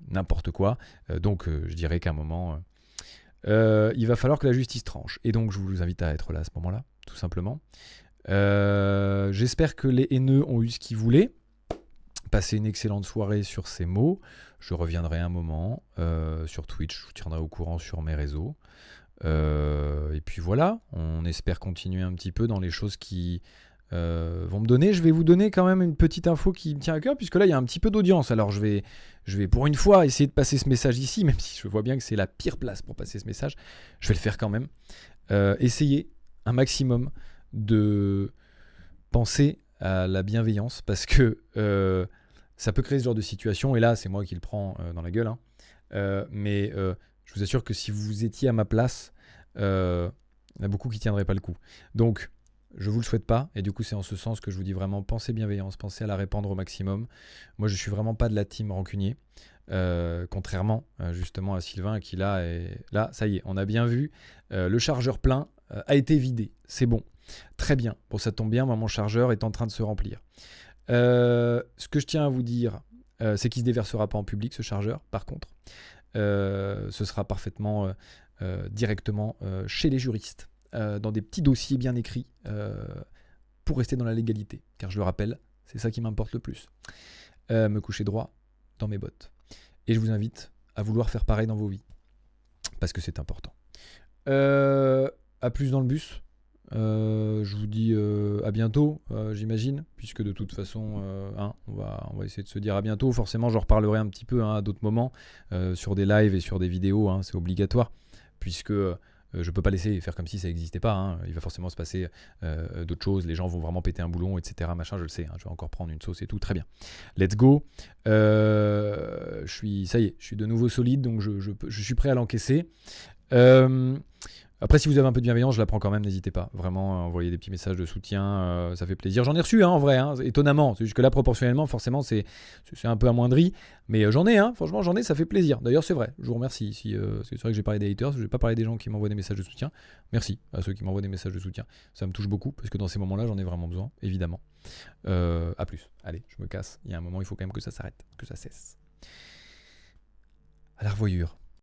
S1: n'importe quoi. Donc, je dirais qu'à un moment, il va falloir que la justice tranche. Et donc, je vous invite à être là à ce moment-là, tout simplement. J'espère que les haineux ont eu ce qu'ils voulaient. Passez une excellente soirée sur ces mots. Je reviendrai un moment sur Twitch. Je vous tiendrai au courant sur mes réseaux. Et puis voilà, on espère continuer un petit peu dans les choses qui vont me donner. Je vais vous donner quand même une petite info qui me tient à cœur, puisque là il y a un petit peu d'audience. Alors je vais pour une fois essayer de passer ce message ici, même si je vois bien que c'est la pire place pour passer ce message. Je vais le faire quand même. Essayez un maximum de pensez à la bienveillance parce que ça peut créer ce genre de situation. Et là, c'est moi qui le prends dans la gueule. Hein. Mais je vous assure que si vous étiez à ma place, il y en a beaucoup qui ne tiendraient pas le coup. Donc, je ne vous le souhaite pas. Et du coup, c'est en ce sens que je vous dis vraiment, pensez bienveillance, pensez à la répandre au maximum. Moi, je ne suis vraiment pas de la team rancunier. Contrairement justement à Sylvain qui là, ça y est, on a bien vu. Le chargeur plein a été vidé. C'est bon. Très bien. Bon, ça tombe bien, moi, mon chargeur est en train de se remplir. Ce que je tiens à vous dire, c'est qu'il ne se déversera pas en public, ce chargeur, par contre. Ce sera parfaitement directement chez les juristes, dans des petits dossiers bien écrits, pour rester dans la légalité. Car je le rappelle, c'est ça qui m'importe le plus. Me coucher droit dans mes bottes. Et je vous invite à vouloir faire pareil dans vos vies, parce que c'est important. À plus dans le bus. Je vous dis à bientôt, j'imagine, puisque de toute façon, on va essayer de se dire à bientôt. Forcément, j'en reparlerai un petit peu à d'autres moments, sur des lives et sur des vidéos, c'est obligatoire, puisque je peux pas laisser faire comme si ça n'existait pas. Il va forcément se passer d'autres choses, les gens vont vraiment péter un boulon, etc. Machin, je le sais, je vais encore prendre une sauce et tout, très bien. Let's go. Ça y est, je suis de nouveau solide, donc je suis prêt à l'encaisser. Après, si vous avez un peu de bienveillance, je la prends quand même, n'hésitez pas. Vraiment, envoyez des petits messages de soutien, ça fait plaisir. J'en ai reçu, en vrai, étonnamment. C'est juste que là, proportionnellement, forcément, c'est un peu amoindri. Mais j'en ai, franchement, j'en ai, ça fait plaisir. D'ailleurs, c'est vrai, je vous remercie. C'est vrai que j'ai parlé des haters, je vais pas parler des gens qui m'envoient des messages de soutien. Merci à ceux qui m'envoient des messages de soutien. Ça me touche beaucoup, parce que dans ces moments-là, j'en ai vraiment besoin, évidemment. À plus. Allez, je me casse. Il y a un moment, il faut quand même que ça s'arrête, que ça cesse. À la revoyure.